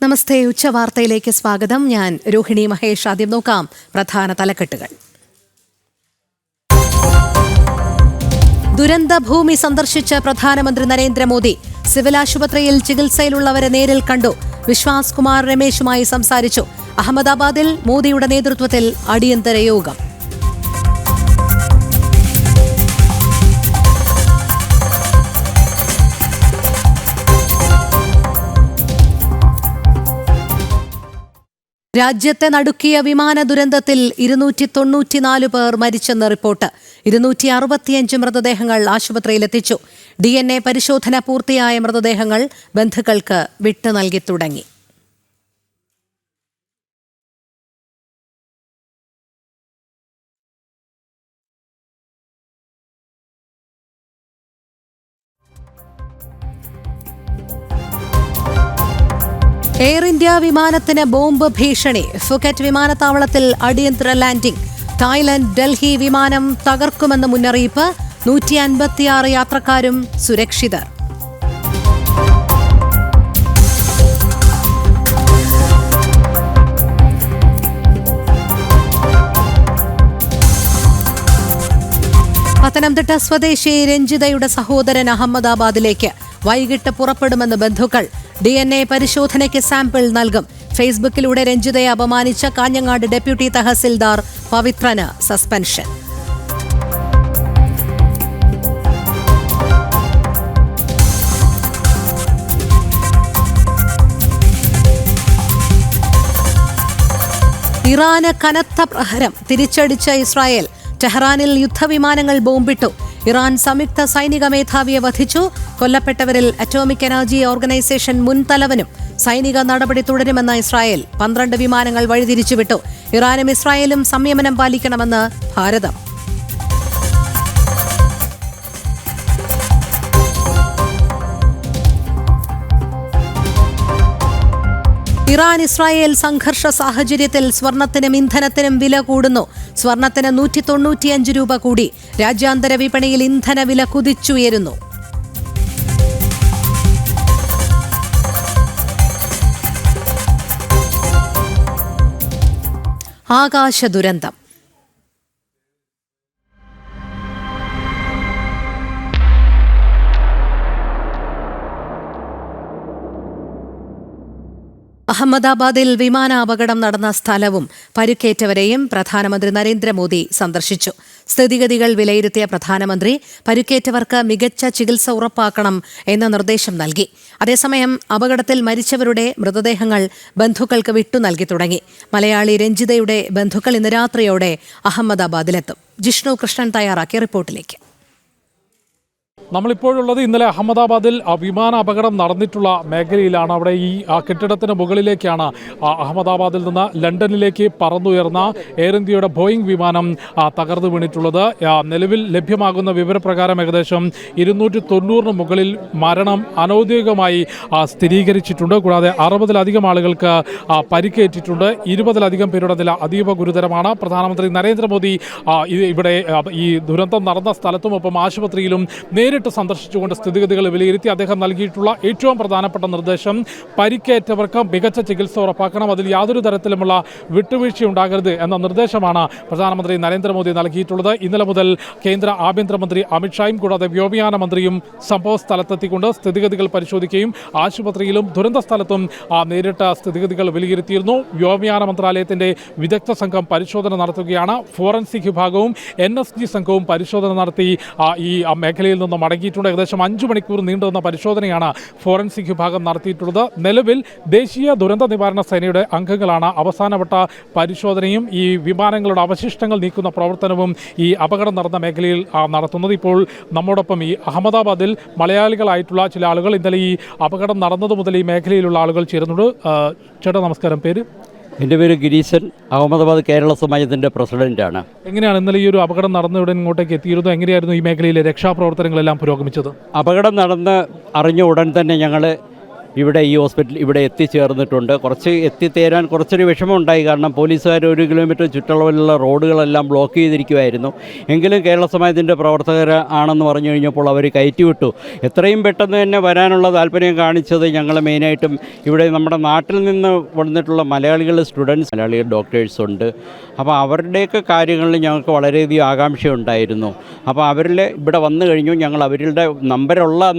നമസ്തേ, ഉച്ചവാർത്തയിലേക്ക് സ്വാഗതം. ഞാൻ രോഹിണി മഹേഷ്. ആദ്യം നോക്കാം പ്രധാന തലക്കെട്ടുകൾ. ദുരന്തഭൂമി സന്ദർശിച്ച പ്രധാനമന്ത്രി നരേന്ദ്രമോദി. സിവിൽ ആശുപത്രിയിൽ ചികിത്സയിലുള്ളവരെ നേരിൽ കണ്ടു. വിശ്വാസ് കുമാർ രമേശുമായി സംസാരിച്ചു. അഹമ്മദാബാദിൽ മോദിയുടെ നേതൃത്വത്തിൽ അടിയന്തര യോഗം. രാജ്യത്തെ നടുക്കിയ വിമാന ദുരന്തത്തിൽ 294 പേർ മരിച്ചെന്ന് റിപ്പോർട്ട്. 265 മൃതദേഹങ്ങൾ ആശുപത്രിയിലെത്തിച്ചു. DNA പരിശോധന പൂർത്തിയായ മൃതദേഹങ്ങൾ ബന്ധുക്കൾക്ക് വിട്ടു നൽകി തുടങ്ങി. എയർ ഇന്ത്യ വിമാനത്തിന് ബോംബ് ഭീഷണി. ഫുക്കറ്റ് വിമാനത്താവളത്തിൽ അടിയന്തര ലാൻഡിംഗ്. തായ്ലൻഡ് ഡൽഹി വിമാനം തകർക്കുമെന്ന് മുന്നറിയിപ്പ്. 156 യാത്രക്കാരും സുരക്ഷിതർ. പത്തനംതിട്ട സ്വദേശി രഞ്ജിതയുടെ സഹോദരൻ അഹമ്മദാബാദിലേക്ക് വൈകിട്ട് പുറപ്പെടുമെന്ന് ബന്ധുക്കൾ. DNA പരിശോധനയ്ക്ക് സാമ്പിൾ നൽകും. ഫേസ്ബുക്കിലൂടെ രഞ്ജിതയെ അപമാനിച്ച കാഞ്ഞങ്ങാട് ഡെപ്യൂട്ടി തഹസിൽദാർ പവിത്രന് സസ്പെൻഷൻ. ഇറാന് കനത്ത പ്രഹരം. തിരിച്ചടിച്ച ഇസ്രായേൽ. ടെഹ്റാനിൽ യുദ്ധവിമാനങ്ങൾ ബോംബിട്ടു. ഇറാൻ സംയുക്ത സൈനിക മേധാവിയെ വധിച്ചു. കൊല്ലപ്പെട്ടവരിൽ അറ്റോമിക് എനർജി ഓർഗനൈസേഷൻ മുൻ തലവനും. സൈനിക നടപടി തുടരുമെന്ന് ഇസ്രായേൽ. 12 വിമാനങ്ങൾ വഴിതിരിച്ചുവിട്ടു. ഇറാനും ഇസ്രായേലും സംയമനം പാലിക്കണമെന്ന് ഭാരതം. ഇറാൻ ഇസ്രായേൽ സംഘർഷ സാഹചര്യത്തിൽ സ്വർണത്തിനും ഇന്ധനത്തിനും വില കൂടുന്നു. സ്വർണത്തിന് 195 രൂപ കൂടി. രാജ്യാന്തര വിപണിയിൽ ഇന്ധന വില കുതിച്ചുയരുന്നു. ആകാശ ദുരന്തം. അഹമ്മദാബാദിൽ വിമാനാപകടം നടന്ന സ്ഥലവും പരിക്കേറ്റവരെയും പ്രധാനമന്ത്രി നരേന്ദ്രമോദി സന്ദർശിച്ചു. സ്ഥിതിഗതികൾ വിലയിരുത്തിയ പ്രധാനമന്ത്രി പരിക്കേറ്റവർക്ക് മികച്ച ചികിത്സ ഉറപ്പാക്കണം എന്ന നിർദ്ദേശം നൽകി. അതേസമയം അപകടത്തിൽ മരിച്ചവരുടെ മൃതദേഹങ്ങൾ ബന്ധുക്കൾക്ക് വിട്ടു നൽകി തുടങ്ങി. മലയാളി രഞ്ജിതയുടെ ബന്ധുക്കൾ ഇന്ന് രാത്രിയോടെ അഹമ്മദാബാദിലെത്തും. ജിഷ്ണു കൃഷ്ണൻ തയ്യാറാക്കിയ റിപ്പോർട്ടിലേക്ക്. നമ്മളിപ്പോഴുള്ളത് ഇന്നലെ അഹമ്മദാബാദിൽ വിമാന അപകടം നടന്നിട്ടുള്ള മേഖലയിലാണ്. അവിടെ ഈ കെട്ടിടത്തിന് മുകളിലേക്കാണ് അഹമ്മദാബാദിൽ നിന്ന് ലണ്ടനിലേക്ക് പറന്നുയർന്ന എയർ ഇന്ത്യയുടെ ബോയിങ് വിമാനം തകർന്നു വീണിട്ടുള്ളത്. നിലവിൽ ലഭ്യമാകുന്ന വിവരപ്രകാരം ഏകദേശം 290 മുകളിൽ മരണം അനൗദ്യോഗികമായി സ്ഥിരീകരിച്ചിട്ടുണ്ട്. കൂടാതെ 60-ലധികം ആളുകൾക്ക് പരിക്കേറ്റിട്ടുണ്ട്. 20-ലധികം പേരുടെ നില അതീവ ഗുരുതരമാണ്. പ്രധാനമന്ത്രി നരേന്ദ്രമോദി ഇവിടെ ഈ ദുരന്തം നടന്ന സ്ഥലത്തും ഒപ്പം ആശുപത്രിയിലും നേരിട്ട് സന്ദർശിച്ചുകൊണ്ട് സ്ഥിതിഗതികൾ വിലയിരുത്തി. അദ്ദേഹം നൽകിയിട്ടുള്ള ഏറ്റവും പ്രധാനപ്പെട്ട നിർദ്ദേശം പരിക്കേറ്റവർക്ക് മികച്ച ചികിത്സ ഉറപ്പാക്കണം, അതിൽ യാതൊരു തരത്തിലുമുള്ള വിട്ടുവീഴ്ചയുണ്ടാകരുത് എന്ന നിർദ്ദേശമാണ് പ്രധാനമന്ത്രി നരേന്ദ്രമോദി നൽകിയിട്ടുള്ളത്. ഇന്നലെ മുതൽ കേന്ദ്ര ആഭ്യന്തരമന്ത്രി അമിത്ഷായും കൂടാതെ വ്യോമയാന മന്ത്രിയും സംഭവ സ്ഥലത്തെത്തിക്കൊണ്ട് സ്ഥിതിഗതികൾ പരിശോധിക്കുകയും ആശുപത്രിയിലും ദുരന്ത സ്ഥലത്തും നേരിട്ട് സ്ഥിതിഗതികൾ വിലയിരുത്തിയിരുന്നു. വ്യോമയാന മന്ത്രാലയത്തിന്റെ വിദഗ്ധ സംഘം പരിശോധന നടത്തുകയാണ്. ഫോറൻസിക് വിഭാഗവും NSG സംഘവും പരിശോധന നടത്തി ഈ മേഖലയിൽ നിന്ന് മടങ്ങിയിട്ടുണ്ട്. ഏകദേശം 5 മണിക്കൂർ നീണ്ടുവന്ന പരിശോധനയാണ് ഫോറൻസിക് വിഭാഗം നടത്തിയിട്ടുള്ളത്. നിലവിൽ ദേശീയ ദുരന്ത നിവാരണ സേനയുടെ അംഗങ്ങളാണ് അവസാനവട്ട പരിശോധനയും ഈ വിമാനങ്ങളുടെ അവശിഷ്ടങ്ങൾ നീക്കുന്ന പ്രവർത്തനവും ഈ അപകടം നടന്ന മേഖലയിൽ നടത്തുന്നത്. ഇപ്പോൾ നമ്മോടൊപ്പം ഈ അഹമ്മദാബാദിൽ മലയാളികളായിട്ടുള്ള ചില ആളുകൾ, ഇന്നലെ ഈ അപകടം നടന്നത് മുതൽ ഈ മേഖലയിലുള്ള ആളുകൾ ചേരുന്നുണ്ട്. ചേട്ടാ നമസ്കാരം. പേര്? എൻ്റെ പേര് ഗിരീശൻ. അഹമ്മദാബാദ് കേരള സമാജത്തിൻ്റെ പ്രസിഡന്റാണ്. എങ്ങനെയാണ് ഇന്നലെ ഈ ഒരു അപകടം നടന്നവിടെ ഇങ്ങോട്ടേക്ക് എത്തിയിരുന്നു? എങ്ങനെയായിരുന്നു ഈ മേഖലയിലെ രക്ഷാപ്രവർത്തനങ്ങളെല്ലാം പുരോഗമിച്ചത്? അപകടം നടന്ന് അറിഞ്ഞ ഉടൻ തന്നെ ഞങ്ങൾ ഇവിടെ ഈ ഇവിടെ എത്തിച്ചേർന്നിട്ടുണ്ട്. എത്തിത്തേരാൻ കുറച്ചൊരു വിഷമമുണ്ടായി. കാരണം പോലീസുകാർ 1 കിലോമീറ്റർ ചുറ്റളവിലുള്ള റോഡുകളെല്ലാം ബ്ലോക്ക് ചെയ്തിരിക്കുമായിരുന്നു. എങ്കിലും കേരള സമാജത്തിൻ്റെ പ്രവർത്തകർ ആണെന്ന് പറഞ്ഞു കഴിഞ്ഞപ്പോൾ അവർ കയറ്റിവിട്ടു. എത്രയും പെട്ടെന്ന് തന്നെ വരാനുള്ള താല്പര്യം കാണിച്ചത് ഞങ്ങൾ മെയിനായിട്ടും ഇവിടെ നമ്മുടെ നാട്ടിൽ നിന്ന് വന്നിട്ടുള്ള മലയാളികൾ സ്റ്റുഡൻസ്, മലയാളികൾ ഡോക്ടേഴ്സ് ഉണ്ട്. അപ്പോൾ അവരുടെയൊക്കെ കാര്യങ്ങളിൽ ഞങ്ങൾക്ക് വളരെയധികം ആകാംക്ഷയുണ്ടായിരുന്നു. അപ്പോൾ അവരിൽ ഇവിടെ വന്നു കഴിഞ്ഞു. ഞങ്ങൾ അവരുടെ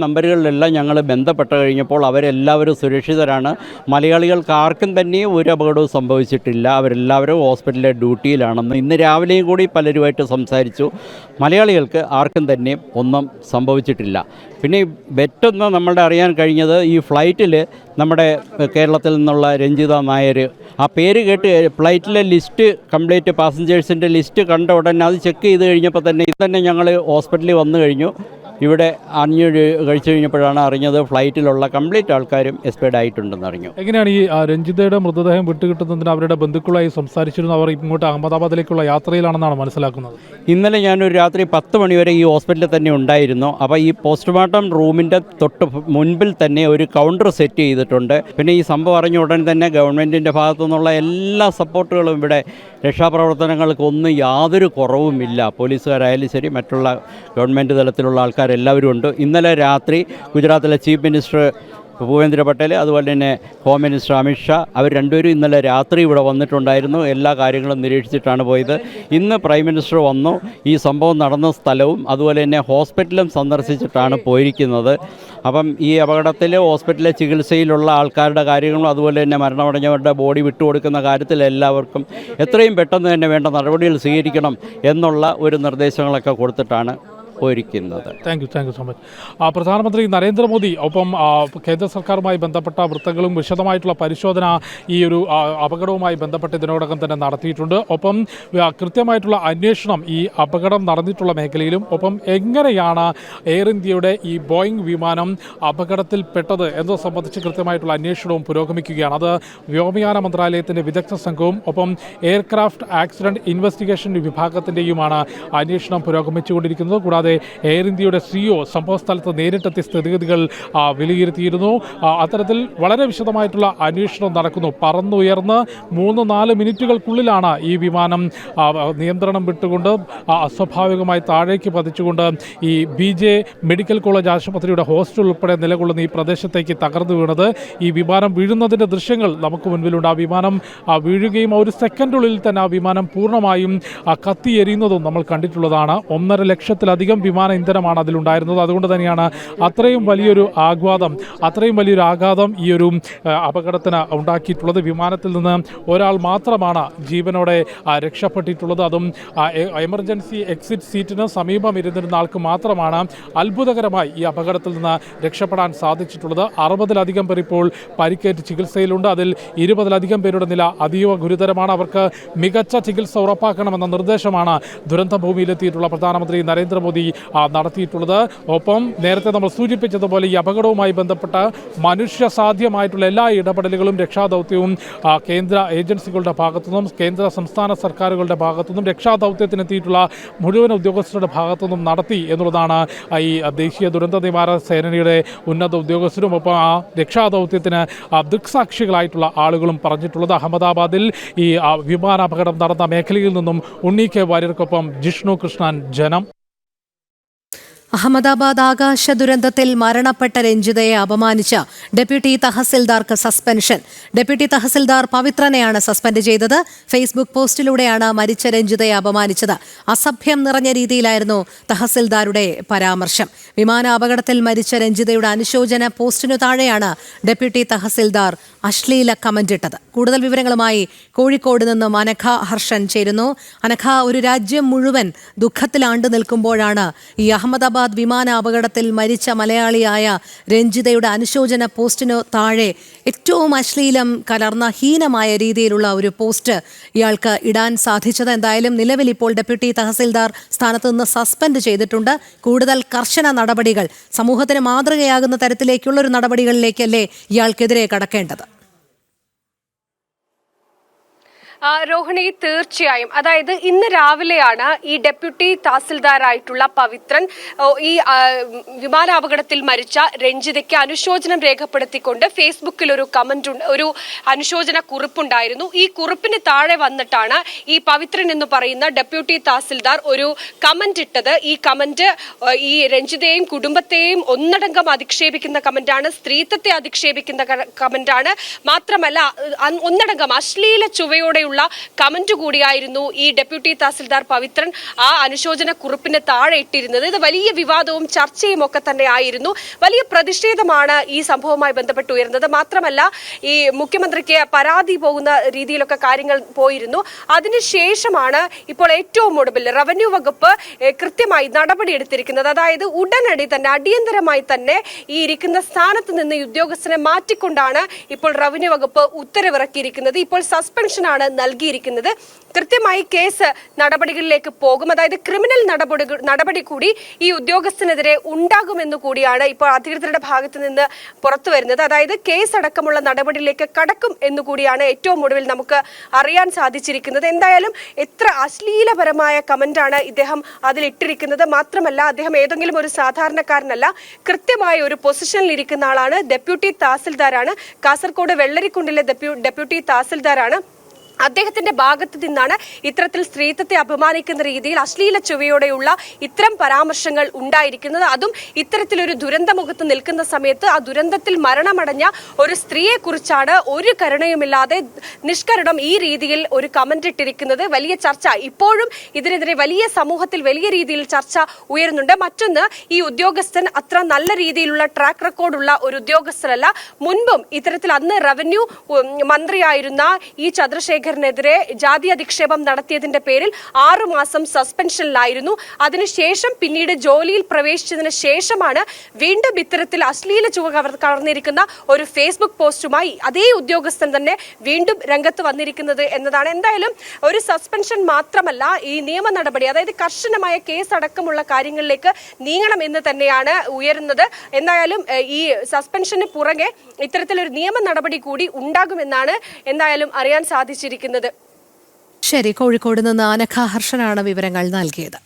നമ്പറുകളിലെല്ലാം ഞങ്ങൾ ബന്ധപ്പെട്ട് കഴിഞ്ഞപ്പോൾ അവരെല്ലാവരും സുരക്ഷിതരാണ്. മലയാളികൾക്ക് ആർക്കും തന്നെ ഒരു അപകടവും സംഭവിച്ചിട്ടില്ല. അവരെല്ലാവരും ഹോസ്പിറ്റലിലെ ഡ്യൂട്ടിയിലാണെന്ന് ഇന്ന് രാവിലെയും കൂടി പലരുമായിട്ട് സംസാരിച്ചു. മലയാളികൾക്ക് ആർക്കും തന്നെ ഒന്നും സംഭവിച്ചിട്ടില്ല. പിന്നെ മറ്റൊന്ന് നമ്മളുടെ അറിയാൻ കഴിഞ്ഞത്, ഈ ഫ്ലൈറ്റിൽ നമ്മുടെ കേരളത്തിൽ നിന്നുള്ള രഞ്ജിത നായർ, ആ പേര് കേട്ട് ഫ്ലൈറ്റിലെ ലിസ്റ്റ് കംപ്ലീറ്റ് പാസഞ്ചേഴ്സിൻ്റെ ലിസ്റ്റ് കണ്ട ഉടനെ അത് ചെക്ക് ചെയ്ത് കഴിഞ്ഞപ്പോൾ തന്നെ ഞങ്ങൾ ഹോസ്പിറ്റലിൽ വന്നു കഴിഞ്ഞു. ഇവിടെ കഴിച്ചു കഴിഞ്ഞപ്പോഴാണ് അറിഞ്ഞത് ഫ്ലൈറ്റിലുള്ള കംപ്ലീറ്റ് ആൾക്കാരും എക്സ്പയർഡ് ആയിട്ടുണ്ടെന്ന് അറിഞ്ഞു. എങ്ങനെയാണ് ഈ രഞ്ജിതയുടെ മൃതദേഹം വിട്ടുകിട്ടുന്നതിന് അവരുടെ ബന്ധുക്കളായി സംസാരിച്ചിരുന്നു? അവർ ഇങ്ങോട്ട് അഹമ്മദാബാദിലേക്കുള്ള യാത്രയിലാണെന്നാണ് മനസ്സിലാക്കുന്നത്. ഇന്നലെ ഞാനൊരു രാത്രി 10 മണി വരെ ഈ ഹോസ്പിറ്റലിൽ തന്നെ ഉണ്ടായിരുന്നു. അപ്പോൾ ഈ പോസ്റ്റ്മോർട്ടം റൂമിൻ്റെ തൊട്ട് മുൻപിൽ തന്നെ ഒരു കൗണ്ടർ സെറ്റ് ചെയ്തിട്ടുണ്ട്. പിന്നെ ഈ സംഭവം അറിഞ്ഞ ഉടൻ തന്നെ ഗവൺമെൻറ്റിൻ്റെ ഭാഗത്തു നിന്നുള്ള എല്ലാ സപ്പോർട്ടുകളും ഇവിടെ രക്ഷാപ്രവർത്തനങ്ങൾക്കൊന്നും യാതൊരു കുറവുമില്ല. പോലീസുകാരായാലും ശരി, മറ്റുള്ള ഗവൺമെൻറ് തലത്തിലുള്ള ആൾക്കാരെല്ലാവരും ഉണ്ട്. ഇന്നലെ രാത്രി ഗുജറാത്തിലെ ചീഫ് മിനിസ്റ്റർ ഭൂപേന്ദ്ര പട്ടേൽ, അതുപോലെ തന്നെ ഹോം മിനിസ്റ്റർ അമിത്ഷാ, അവർ രണ്ടുപേരും ഇന്നലെ രാത്രി ഇവിടെ വന്നിട്ടുണ്ടായിരുന്നു. എല്ലാ കാര്യങ്ങളും നിരീക്ഷിച്ചിട്ടാണ് പോയത്. ഇന്ന് പ്രൈം മിനിസ്റ്റർ വന്നു. ഈ സംഭവം നടന്ന സ്ഥലവും അതുപോലെ തന്നെ ഹോസ്പിറ്റലും സന്ദർശിച്ചിട്ടാണ് പോയിരിക്കുന്നത്. അപ്പം ഈ അപകടത്തിൽ ഹോസ്പിറ്റലിലെ ചികിത്സയിലുള്ള ആൾക്കാരുടെ കാര്യങ്ങളും അതുപോലെ തന്നെ മരണമടഞ്ഞവരുടെ ബോഡി വിട്ടുകൊടുക്കുന്ന കാര്യത്തിൽ എല്ലാവർക്കും എത്രയും പെട്ടെന്ന് തന്നെ വേണ്ട നടപടികൾ സ്വീകരിക്കണം എന്നുള്ള ഒരു നിർദ്ദേശങ്ങളൊക്കെ കൊടുത്തിട്ടാണ് പോയിരിക്കുന്നത്. Thank you so much. പ്രധാനമന്ത്രി നരേന്ദ്രമോദി ഒപ്പം കേന്ദ്ര സർക്കാരുമായി ബന്ധപ്പെട്ട വൃത്തങ്ങളും വിശദമായിട്ടുള്ള പരിശോധന ഈ ഒരു അപകടവുമായി ബന്ധപ്പെട്ട് ഇതിനോടകം തന്നെ നടത്തിയിട്ടുണ്ട്. ഒപ്പം കൃത്യമായിട്ടുള്ള അന്വേഷണം ഈ അപകടം നടന്നിട്ടുള്ള മേഖലയിലും, ഒപ്പം എങ്ങനെയാണ് എയർ ഇന്ത്യയുടെ ഈ ബോയിങ് വിമാനം അപകടത്തിൽപ്പെട്ടത് എന്നത് സംബന്ധിച്ച് കൃത്യമായിട്ടുള്ള അന്വേഷണവും പുരോഗമിക്കുകയാണ്. അത് വ്യോമയാന മന്ത്രാലയത്തിൻ്റെ വിദഗ്ധ സംഘവും ഒപ്പം എയർക്രാഫ്റ്റ് ആക്സിഡൻറ്റ് ഇൻവെസ്റ്റിഗേഷൻ വിഭാഗത്തിൻ്റെയുമാണ് അന്വേഷണം പുരോഗമിച്ചുകൊണ്ടിരിക്കുന്നത്. കൂടാതെ എയർ ഇന്ത്യയുടെ CEO സംഭവസ്ഥലത്ത് നേരിട്ടെത്തി സ്ഥിതിഗതികൾ വിലയിരുത്തിയിരുന്നു. അത്തരത്തിൽ വളരെ വിശദമായിട്ടുള്ള അന്വേഷണം നടക്കുന്നു. പറന്നുയർന്ന് 3-4 മിനിറ്റുകൾക്കുള്ളിലാണ് ഈ വിമാനം നിയന്ത്രണം വിട്ടുകൊണ്ട് അസ്വാഭാവികമായി താഴേക്ക് പതിച്ചുകൊണ്ട് ഈ BJ മെഡിക്കൽ കോളേജ് ആശുപത്രിയുടെ ഹോസ്റ്റൽ ഉൾപ്പെടെ നിലകൊള്ളുന്ന ഈ പ്രദേശത്തേക്ക് തകർന്നു വീണത്. ഈ വിമാനം വീഴുന്നതിൻ്റെ ദൃശ്യങ്ങൾ നമുക്ക് മുൻപിലുണ്ട്. ആ വിമാനം വീഴുകയും 1 സെക്കൻഡുള്ളിൽ തന്നെ ആ വിമാനം പൂർണ്ണമായും കത്തിയെരിയുന്നതും നമ്മൾ കണ്ടിട്ടുള്ളതാണ്. 1.5 ലക്ഷത്തിലധികം വിമാന ഇന്ധനമാണ് അതിലുണ്ടായിരുന്നത്. അതുകൊണ്ട് തന്നെയാണ് അത്രയും വലിയൊരു ആഘാതം ഈ ഒരു അപകടത്തിന് ഉണ്ടാക്കിയിട്ടുള്ളത്. വിമാനത്തിൽ നിന്ന് ഒരാൾ മാത്രമാണ് ജീവനോടെ രക്ഷപ്പെട്ടിട്ടുള്ളത്. അതും എമർജൻസി എക്സിറ്റ് സീറ്റിന് സമീപം ഇരുന്നിരുന്ന ആൾക്ക് മാത്രമാണ് അത്ഭുതകരമായി ഈ അപകടത്തിൽ നിന്ന് രക്ഷപ്പെടാൻ സാധിച്ചിട്ടുള്ളത്. 60-ലധികം പേർ ഇപ്പോൾ പരിക്കേറ്റ് ചികിത്സയിലുണ്ട്. അതിൽ 20-ലധികം പേരുടെ നില അതീവ ഗുരുതരമാണ്. അവർക്ക് മികച്ച ചികിത്സ ഉറപ്പാക്കണമെന്ന നിർദ്ദേശമാണ് ദുരന്ത ഭൂമിയിലെത്തിയിട്ടുള്ള പ്രധാനമന്ത്രി നരേന്ദ്രമോദി നടത്തിയിട്ടുള്ളത്. ഒപ്പം നേരത്തെ നമ്മൾ സൂചിപ്പിച്ചതുപോലെ ഈ അപകടവുമായി ബന്ധപ്പെട്ട മനുഷ്യ സാധ്യമായിട്ടുള്ള എല്ലാ ഇടപെടലുകളും രക്ഷാദൗത്യവും കേന്ദ്ര ഏജൻസികളുടെ ഭാഗത്തുനിന്നും കേന്ദ്ര സംസ്ഥാന സർക്കാരുകളുടെ ഭാഗത്തുനിന്നും രക്ഷാദൗത്യത്തിനെത്തിയിട്ടുള്ള മുഴുവൻ ഉദ്യോഗസ്ഥരുടെ ഭാഗത്തുനിന്നും നടത്തി എന്നുള്ളതാണ് ഈ ദേശീയ ദുരന്ത നിവാരണ സേനയുടെ ഉന്നത ഉദ്യോഗസ്ഥരും ഒപ്പം ആ രക്ഷാദൗത്യത്തിന് ദൃക്സാക്ഷികളായിട്ടുള്ള ആളുകളും പറഞ്ഞിട്ടുള്ളത്. അഹമ്മദാബാദിൽ ഈ വിമാനാപകടം നടന്ന മേഖലയിൽ നിന്നും ഉണ്ണി കെ വാര്യർക്കൊപ്പം ജിഷ്ണു കൃഷ്ണൻ, ജനം. അഹമ്മദാബാദ് ആകാശ ദുരന്തത്തിൽ മരണപ്പെട്ട രഞ്ജിതയെ അപമാനിച്ച ഡെപ്യൂട്ടി തഹസിൽദാർക്ക് സസ്പെൻഷൻ. ഡെപ്യൂട്ടി തഹസിൽദാർ പവിത്രനെയാണ് സസ്പെൻഡ് ചെയ്തത്. ഫേസ്ബുക്ക് പോസ്റ്റിലൂടെയാണ് മരിച്ച രഞ്ജിതയെ അപമാനിച്ചത്. അസഭ്യം നിറഞ്ഞ രീതിയിലായിരുന്നു തഹസിൽദാരുടെ പരാമർശം. വിമാന അപകടത്തിൽ മരിച്ച രഞ്ജിതയുടെ അനുശോചന പോസ്റ്റിനു താഴെയാണ് ഡെപ്യൂട്ടി തഹസിൽദാർ അശ്ലീല കമന്റ് ഇട്ടത്. കൂടുതൽ വിവരങ്ങളുമായി കോഴിക്കോട് നിന്നും അനഘ ഹർഷൻ ചേരുന്നു. അനഘ, ഒരു രാജ്യം മുഴുവൻ ദുഃഖത്തിലാണ്ടു നിൽക്കുമ്പോഴാണ് ഈ അഹമ്മദാബാദ് വിമാന അപകടത്തിൽ മരിച്ച മലയാളിയായ രഞ്ജിതയുടെ അനുശോചന പോസ്റ്റിനു താഴെ ഏറ്റവും അശ്ലീലം കലർന്ന ഹീനമായ രീതിയിലുള്ള ഒരു പോസ്റ്റ് ഇയാൾക്ക് ഇടാൻ സാധിച്ചത്. എന്തായാലും നിലവിൽ ഇപ്പോൾ ഡെപ്യൂട്ടി തഹസിൽദാർ സ്ഥാനത്ത് നിന്ന് സസ്പെൻഡ് ചെയ്തിട്ടുണ്ട്. കൂടുതൽ കർശന നടപടികൾ, സമൂഹത്തിന് മാതൃകയാകുന്ന തരത്തിലേക്കുള്ള ഒരു നടപടികളിലേക്കല്ലേ ഇയാൾക്കെതിരെ കടക്കേണ്ടത്? രോഹിണി, തീർച്ചയായും. അതായത് ഇന്ന് രാവിലെയാണ് ഈ ഡെപ്യൂട്ടി തഹസിൽദാരായിട്ടുള്ള പവിത്രൻ ഈ വിമാനാപകടത്തിൽ മരിച്ച രഞ്ജിതയ്ക്ക് അനുശോചനം രേഖപ്പെടുത്തിക്കൊണ്ട് ഫേസ്ബുക്കിൽ ഒരു അനുശോചന കുറിപ്പുണ്ടായിരുന്നു. ഈ കുറിപ്പിന് താഴെ വന്നിട്ടാണ് ഈ പവിത്രൻ എന്ന് പറയുന്ന ഡെപ്യൂട്ടി തഹസിൽദാർ ഒരു കമന്റ് ഇട്ടത്. ഈ കമന്റ് ഈ രഞ്ജിതയെയും കുടുംബത്തെയും ഒന്നടങ്കം അധിക്ഷേപിക്കുന്ന കമന്റാണ്, സ്ത്രീത്വത്തെ അധിക്ഷേപിക്കുന്ന കമന്റാണ്. മാത്രമല്ല ഒന്നടങ്കം അശ്ലീല ചുവയോടെയുള്ള കമന്റ് കൂടിയായിരുന്നു ഈ ഡെപ്യൂട്ടി തഹസിൽദാർ പവിത്രൻ ആ അനുശോചന കുറിപ്പിന് താഴെ ഇട്ടിരുന്നത്. ഇത് വലിയ വിവാദവും ചർച്ചയും ഒക്കെ തന്നെ ആയിരുന്നു. വലിയ പ്രതിഷേധമാണ് ഈ സംഭവവുമായി ബന്ധപ്പെട്ട് ഉയർന്നത്. മാത്രമല്ല ഈ മുഖ്യമന്ത്രിക്ക് പരാതി പോകുന്ന രീതിയിലൊക്കെ കാര്യങ്ങൾ പോയിരുന്നു. അതിനുശേഷമാണ് ഇപ്പോൾ ഏറ്റവും ഒടുവിൽ റവന്യൂ വകുപ്പ് കൃത്യമായി നടപടിയെടുത്തിരിക്കുന്നത്. അതായത് ഉടനടി തന്നെ അടിയന്തരമായി തന്നെ ഈ ഇരിക്കുന്ന സ്ഥാനത്ത് നിന്ന് ഉദ്യോഗസ്ഥനെ മാറ്റിക്കൊണ്ടാണ് ഇപ്പോൾ റവന്യൂ വകുപ്പ് ഉത്തരവിറക്കിയിരിക്കുന്നത്. ഇപ്പോൾ സസ്പെൻഷനാണ് നൽകിയിരിക്കുന്നത്. കൃത്യമായി കേസ് നടപടികളിലേക്ക് പോകും. അതായത് ക്രിമിനൽ നടപടി കൂടി ഈ ഉദ്യോഗസ്ഥനെതിരെ ഉണ്ടാകുമെന്ന് കൂടിയാണ് ഇപ്പോൾ അധികൃതരുടെ ഭാഗത്ത് നിന്ന് പുറത്തു വരുന്നത്. അതായത് കേസ് അടക്കമുള്ള നടപടിയിലേക്ക് കടക്കും എന്നുകൂടിയാണ് ഏറ്റവും ഒടുവിൽ നമുക്ക് അറിയാൻ സാധിച്ചിരിക്കുന്നത്. എന്തായാലും എത്ര അശ്ലീലപരമായ കമന്റാണ് ഇദ്ദേഹം അതിലിട്ടിരിക്കുന്നത്. മാത്രമല്ല അദ്ദേഹം ഏതെങ്കിലും ഒരു സാധാരണക്കാരനല്ല, കൃത്യമായ ഒരു പൊസിഷനിൽ ഇരിക്കുന്ന ആളാണ്. ഡെപ്യൂട്ടി തഹസിൽദാരാണ്. കാസർഗോഡ് വെള്ളരിക്കുണ്ടിലെ ഡെപ്യൂട്ടി തഹസിൽദാരാണ്. അദ്ദേഹത്തിന്റെ ഭാഗത്ത് നിന്നാണ് ഇത്തരത്തിൽ സ്ത്രീത്വത്തെ അപമാനിക്കുന്ന രീതിയിൽ അശ്ലീല ചുവയോടെയുള്ള ഇത്തരം പരാമർശങ്ങൾ ഉണ്ടായിരിക്കുന്നത്. അതും ഇത്തരത്തിലൊരു ദുരന്തമുഖത്ത് നിൽക്കുന്ന സമയത്ത് ആ ദുരന്തത്തിൽ മരണമടഞ്ഞ ഒരു സ്ത്രീയെ കുറിച്ചാണ് ഒരു കരുണയുമില്ലാതെ നിഷ്കരുണം ഈ രീതിയിൽ ഒരു കമന്റ് ഇട്ടിരിക്കുന്നത്. വലിയ ചർച്ച ഇപ്പോഴും ഇതിനെതിരെ സമൂഹത്തിൽ വലിയ രീതിയിൽ ചർച്ച ഉയരുന്നുണ്ട്. മറ്റൊന്ന്, ഈ ഉദ്യോഗസ്ഥൻ അത്ര നല്ല രീതിയിലുള്ള ട്രാക്ക് റെക്കോർഡുള്ള ഒരു ഉദ്യോഗസ്ഥനല്ല. മുൻപും ഇത്തരത്തിൽ അന്ന് റവന്യൂ മന്ത്രിയായിരുന്ന ഈ ചന്ദ്രശേഖരനെതിരെ ജാതി അധിക്ഷേപം നടത്തിയതിന്റെ പേരിൽ 6 മാസം സസ്പെൻഷനിലായിരുന്നു. അതിനുശേഷം പിന്നീട് ജോലിയിൽ പ്രവേശിച്ചതിന് ശേഷമാണ് വീണ്ടും ഇത്തരത്തിൽ അശ്ലീല ചുവ കവർന്നിരിക്കുന്ന ഒരു ഫേസ്ബുക്ക് പോസ്റ്റുമായി അതേ ഉദ്യോഗസ്ഥൻ തന്നെ വീണ്ടും രംഗത്ത് വന്നിരിക്കുന്നത് എന്നതാണ്. എന്തായാലും ഒരു സസ്പെൻഷൻ മാത്രമല്ല, ഈ നിയമ നടപടി, അതായത് കർശനമായ കേസ് അടക്കമുള്ള കാര്യങ്ങളിലേക്ക് നീങ്ങണം എന്ന് തന്നെയാണ് ഉയരുന്നത്. എന്തായാലും ഈ സസ്പെൻഷന് പുറകെ ഇത്തരത്തിലൊരു നിയമ നടപടി കൂടി ഉണ്ടാകുമെന്നാണ് എന്തായാലും അറിയാൻ സാധിച്ചിരിക്കുന്നത്. ശരി, കോഴിക്കോട് നിന്ന് അനഘ ഹർഷനാണ് വിവരങ്ങൾ നൽകിയത്.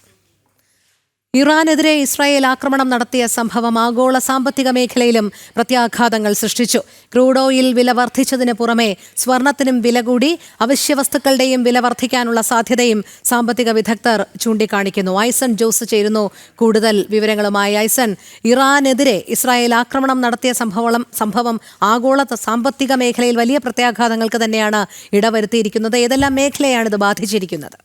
ഇറാനെതിരെ ഇസ്രായേൽ ആക്രമണം നടത്തിയ സംഭവം ആഗോള സാമ്പത്തിക മേഖലയിലും പ്രത്യാഘാതങ്ങൾ സൃഷ്ടിച്ചു. ക്രൂഡ് ഓയിൽ വില വർദ്ധിച്ചതിന് പുറമെ സ്വർണത്തിനും വില കൂടി. അവശ്യവസ്തുക്കളുടെയും വില വർദ്ധിക്കാനുള്ള സാധ്യതയും സാമ്പത്തിക വിദഗ്ധർ ചൂണ്ടിക്കാണിക്കുന്നു. ഐസൺ ജോസ് ചേരുന്നു കൂടുതൽ വിവരങ്ങളുമായി. ഐസൺ, ഇറാനെതിരെ ഇസ്രായേൽ ആക്രമണം നടത്തിയ സംഭവം ആഗോള സാമ്പത്തിക മേഖലയിൽ വലിയ പ്രത്യാഘാതങ്ങൾക്ക് തന്നെയാണ് ഇടവരുത്തിയിരിക്കുന്നത്. ഏതെല്ലാം മേഖലയാണ് ഇത് ബാധിച്ചിരിക്കുന്നത്?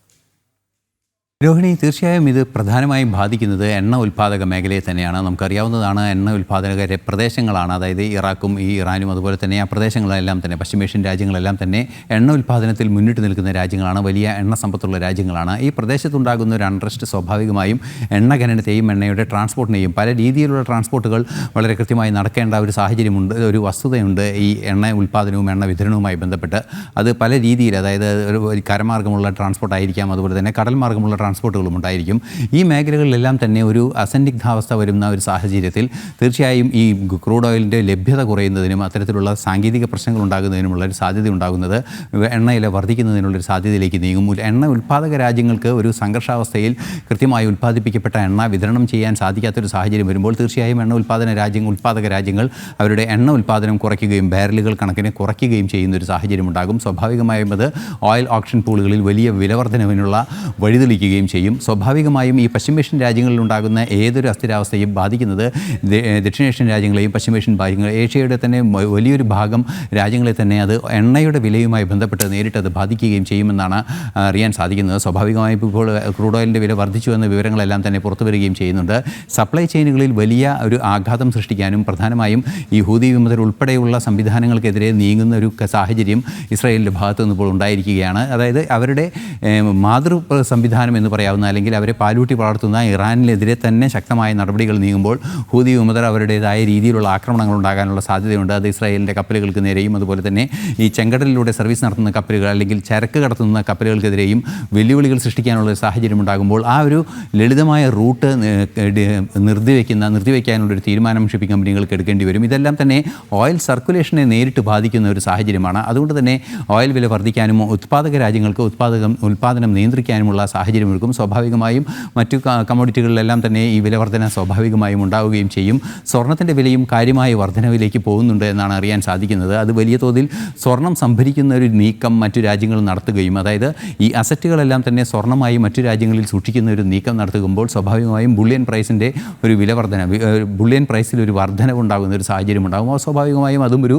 രോഹിണി, തീർച്ചയായും ഇത് പ്രധാനമായും ബാധിക്കുന്നത് എണ്ണ ഉൽപ്പാദക മേഖലയെ തന്നെയാണ്. നമുക്കറിയാവുന്നതാണ്, എണ്ണ ഉൽപ്പാദക പ്രദേശങ്ങളാണ്, അതായത് ഇറാഖും ഈ ഇറാനും അതുപോലെ തന്നെ ആ പ്രദേശങ്ങളെല്ലാം തന്നെ പശ്ചിമേഷ്യൻ രാജ്യങ്ങളെല്ലാം തന്നെ എണ്ണ ഉൽപ്പാദനത്തിൽ മുന്നിട്ട് നിൽക്കുന്ന രാജ്യങ്ങളാണ്, വലിയ എണ്ണ സമ്പത്തുള്ള രാജ്യങ്ങളാണ്. ഈ പ്രദേശത്തുണ്ടാകുന്ന ഒരു അൺറസ്റ്റ് സ്വാഭാവികമായും എണ്ണ ഖനനത്തെയും എണ്ണയുടെ ട്രാൻസ്പോർട്ടിനെയും പല രീതിയിലുള്ള ട്രാൻസ്പോർട്ടുകൾ വളരെ കൃത്യമായി നടക്കേണ്ട ഒരു സാഹചര്യമുണ്ട്, ഒരു വസ്തുതയുണ്ട് ഈ എണ്ണ ഉൽപ്പാദനവും എണ്ണ വിതരണവുമായി ബന്ധപ്പെട്ട്. അത് പല രീതിയിൽ, അതായത് ഒരു കരമാർഗമുള്ള ട്രാൻസ്പോർട്ട് ആയിരിക്കാം, അതുപോലെ തന്നെ കടൽ മാർഗമുള്ള ട്രാൻസ്പോർട്ടുകളും ഉണ്ടായിരിക്കും. ഈ മേഖലകളിലെല്ലാം തന്നെ ഒരു അസന്നിഗ്ധാവസ്ഥ വരുന്ന ഒരു സാഹചര്യത്തിൽ തീർച്ചയായും ഈ ക്രൂഡ് ഓയിലിൻ്റെ ലഭ്യത കുറയുന്നതിനും അത്തരത്തിലുള്ള സാങ്കേതിക പ്രശ്നങ്ങൾ ഉണ്ടാകുന്നതിനുമുള്ള ഒരു സാധ്യത ഉണ്ടാകുന്നത് എണ്ണയില വർദ്ധിക്കുന്നതിനുള്ളൊരു സാധ്യതയിലേക്ക് നീങ്ങും. എണ്ണ ഉൽപ്പാദക രാജ്യങ്ങൾക്ക് ഒരു സംഘർഷാവസ്ഥയിൽ കൃത്യമായി ഉൽപ്പാദിപ്പിക്കപ്പെട്ട എണ്ണ വിതരണം ചെയ്യാൻ സാധിക്കാത്തൊരു സാഹചര്യം വരുമ്പോൾ തീർച്ചയായും ഉൽപ്പാദക രാജ്യങ്ങൾ അവരുടെ എണ്ണ ഉൽപ്പാദനം കുറയ്ക്കുകയും ബാരലുകൾ കണക്കിന് കുറയ്ക്കുകയും ചെയ്യുന്ന ഒരു സാഹചര്യം ഉണ്ടാകും. സ്വാഭാവികമായും അത് ഓയിൽ ഓപ്ഷൻ പൂളുകളിൽ വലിയ വിലവർദ്ധനവിനുള്ള വഴിതെളിക്കുകയും ചെയ്യും. സ്വാഭാവികമായും ഈ പശ്ചിമേഷ്യൻ രാജ്യങ്ങളിലുണ്ടാകുന്ന ഏതൊരു അസ്ഥിരാവസ്ഥയും ബാധിക്കുന്നത് ദക്ഷിണേഷ്യൻ രാജ്യങ്ങളെയും പശ്ചിമേഷ്യൻ രാജ്യങ്ങൾ, ഏഷ്യയുടെ തന്നെ വലിയൊരു ഭാഗം രാജ്യങ്ങളെ തന്നെ അത് എണ്ണയുടെ വിലയുമായി ബന്ധപ്പെട്ട് നേരിട്ടത് ബാധിക്കുകയും ചെയ്യുമെന്നാണ് അറിയാൻ സാധിക്കുന്നത്. സ്വാഭാവികമായും ഇപ്പോൾ ക്രൂഡ് ഓയിലിൻ്റെ വില വർദ്ധിച്ചു എന്ന വിവരങ്ങളെല്ലാം തന്നെ പുറത്തു വരികയും ചെയ്യുന്നുണ്ട്. സപ്ലൈ ചെയിനുകളിൽ വലിയ ഒരു ആഘാതം സൃഷ്ടിക്കാനും പ്രധാനമായും ഈ ഹൂതി വിമതർ ഉൾപ്പെടെയുള്ള സംവിധാനങ്ങൾക്കെതിരെ നീങ്ങുന്ന ഒരു സാഹചര്യം ഇസ്രായേലിൻ്റെ ഭാഗത്തു നിന്ന് ഇപ്പോൾ ഉണ്ടായിരിക്കുകയാണ്. അതായത് അവരുടെ മാതൃ സംവിധാനം എന്ന് എന്ന് പറയാവുന്ന അല്ലെങ്കിൽ അവരെ പാലൂട്ടി വളർത്തുന്ന ഇറാനിനെതിരെ തന്നെ ശക്തമായ നടപടികൾ നീങ്ങുമ്പോൾ ഹൂതി വിമതർ അവരുടേതായ രീതിയിലുള്ള ആക്രമണങ്ങൾ ഉണ്ടാകാനുള്ള സാധ്യതയുണ്ട്. അത് ഇസ്രായേലിൻ്റെ കപ്പലുകൾക്ക് നേരെയും അതുപോലെ തന്നെ ഈ ചെങ്കടലിലൂടെ സർവീസ് നടത്തുന്ന കപ്പലുകൾ അല്ലെങ്കിൽ ചരക്ക് കടത്തുന്ന കപ്പലുകൾക്കെതിരെയും വെല്ലുവിളികൾ സൃഷ്ടിക്കാനുള്ള സാഹചര്യം ഉണ്ടാകുമ്പോൾ ആ ഒരു ലളിതമായ റൂട്ട് നിർത്തിവെക്കാനുള്ളൊരു തീരുമാനം ഷിപ്പിംഗ് കമ്പനികൾക്ക് എടുക്കേണ്ടി വരും. ഇതെല്ലാം തന്നെ ഓയിൽ സർക്കുലേഷനെ നേരിട്ട് ബാധിക്കുന്ന ഒരു സാഹചര്യമാണ്. അതുകൊണ്ട് തന്നെ ഓയിൽ വില വർദ്ധിക്കാനും ഉത്പാദക രാജ്യങ്ങൾക്ക് ഉൽപ്പാദനം നിയന്ത്രിക്കാനുമുള്ള സാഹചര്യമൊരുക്കും. സ്വാഭാവികമായും മറ്റു കമ്മോഡിറ്റികളിലെല്ലാം തന്നെ ഈ വില വർധന സ്വാഭാവികമായും ഉണ്ടാവുകയും ചെയ്യും. സ്വർണ്ണത്തിൻ്റെ വിലയും കാര്യമായ വർധനവിലേക്ക് പോകുന്നുണ്ട് എന്നാണ് അറിയാൻ സാധിക്കുന്നത്. അത് വലിയ തോതിൽ സ്വർണം സംഭരിക്കുന്ന ഒരു നീക്കം മറ്റു രാജ്യങ്ങൾ നടത്തുകയും അതായത് ഈ അസറ്റുകളെല്ലാം തന്നെ സ്വർണ്ണമായി മറ്റു രാജ്യങ്ങളിൽ സൂക്ഷിക്കുന്ന ഒരു നീക്കം നടത്തുമ്പോൾ സ്വാഭാവികമായും ബുള്ളിയൻ പ്രൈസിൻ്റെ ഒരു വില വർധന ബുള്ളിയൻ പ്രൈസിൽ ഒരു വർധനവ് ഉണ്ടാകുന്ന ഒരു സാഹചര്യം ഉണ്ടാകും. സ്വാഭാവികമായും അതും ഒരു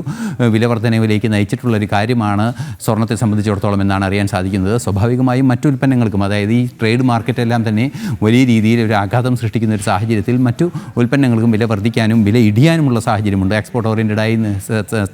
വില വർധനവിലേക്ക് നയിച്ചിട്ടുള്ളൊരു കാര്യമാണ് സ്വർണ്ണത്തെ സംബന്ധിച്ചിടത്തോളം എന്നാണ് അറിയാൻ സാധിക്കുന്നത്. സ്വാഭാവികമായും മറ്റു ഉൽപ്പന്നങ്ങൾക്കും അതായത് ഈ ട്രേഡ് മാർക്കറ്റെല്ലാം തന്നെ വലിയ രീതിയിൽ ഒരു ആഘാതം സൃഷ്ടിക്കുന്ന ഒരു സാഹചര്യത്തിൽ മറ്റു ഉൽപ്പന്നങ്ങൾക്കും വില വർദ്ധിക്കാനും വില ഇടിയാനുമുള്ള സാഹചര്യമുണ്ട്. എക്സ്പോർട്ട് ഓറിയൻറ്റഡായി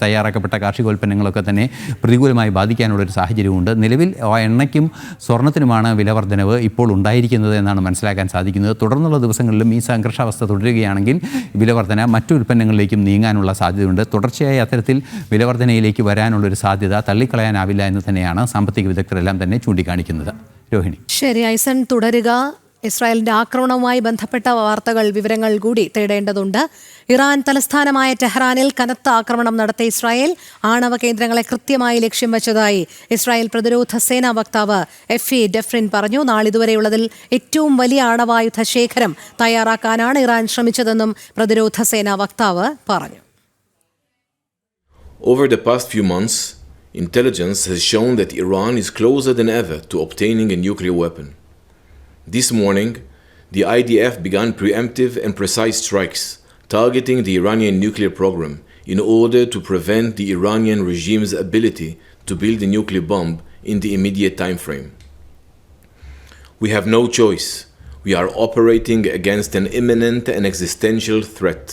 തയ്യാറാക്കപ്പെട്ട കാർഷികോൽപ്പന്നങ്ങളൊക്കെ തന്നെ പ്രതികൂലമായി ബാധിക്കാനുള്ളൊരു സാഹചര്യമുണ്ട്. നിലവിൽ എണ്ണയ്ക്കും സ്വർണ്ണത്തിനുമാണ് വില വർധനവ് ഇപ്പോൾ ഉണ്ടായിരിക്കുന്നത് എന്നാണ് മനസ്സിലാക്കാൻ സാധിക്കുന്നത്. തുടർന്നുള്ള ദിവസങ്ങളിലും ഈ സംഘർഷാവസ്ഥ തുടരുകയാണെങ്കിൽ വില വർധന മറ്റു ഉൽപ്പന്നങ്ങളിലേക്കും നീങ്ങാനുള്ള സാധ്യതയുണ്ട്. തുടർച്ചയായി അത്തരത്തിൽ വില വർധനയിലേക്ക് വരാനുള്ളൊരു സാധ്യത തള്ളിക്കളയാനാവില്ല എന്ന് തന്നെയാണ് സാമ്പത്തിക വിദഗ്ധരെല്ലാം തന്നെ ചൂണ്ടിക്കാണിക്കുന്നത്. രോഹിണി. ശരി, ഐസൺ തുടരുക. ഇസ്രായേലിന്റെ ആക്രമണവുമായി ബന്ധപ്പെട്ട വാർത്തകൾ, വിവരങ്ങൾ കൂടി തേടേണ്ടതുണ്ട്. ഇറാൻ തലസ്ഥാനമായ ടെഹ്റാനിൽ കനത്ത ആക്രമണം നടത്തിയ ഇസ്രായേൽ ആണവ കേന്ദ്രങ്ങളെ കൃത്യമായി ലക്ഷ്യം വെച്ചതായി ഇസ്രായേൽ പ്രതിരോധ സേനാ വക്താവ് എഫി ഡെഫ്രിൻ പറഞ്ഞു. നാളിതുവരെയുള്ളതിൽ ഏറ്റവും വലിയ ആണവായുധ ശേഖരം തയ്യാറാക്കാനാണ് ഇറാൻ ശ്രമിച്ചതെന്നും പ്രതിരോധ സേനാ വക്താവ് പറഞ്ഞു. Over the past few months, intelligence has shown that Iran is closer than ever to obtaining a nuclear weapon. This morning, the IDF began preemptive and precise strikes targeting the Iranian nuclear program in order to prevent the Iranian regime's ability to build a nuclear bomb in the immediate time frame. We have no choice. We are operating against an imminent and existential threat.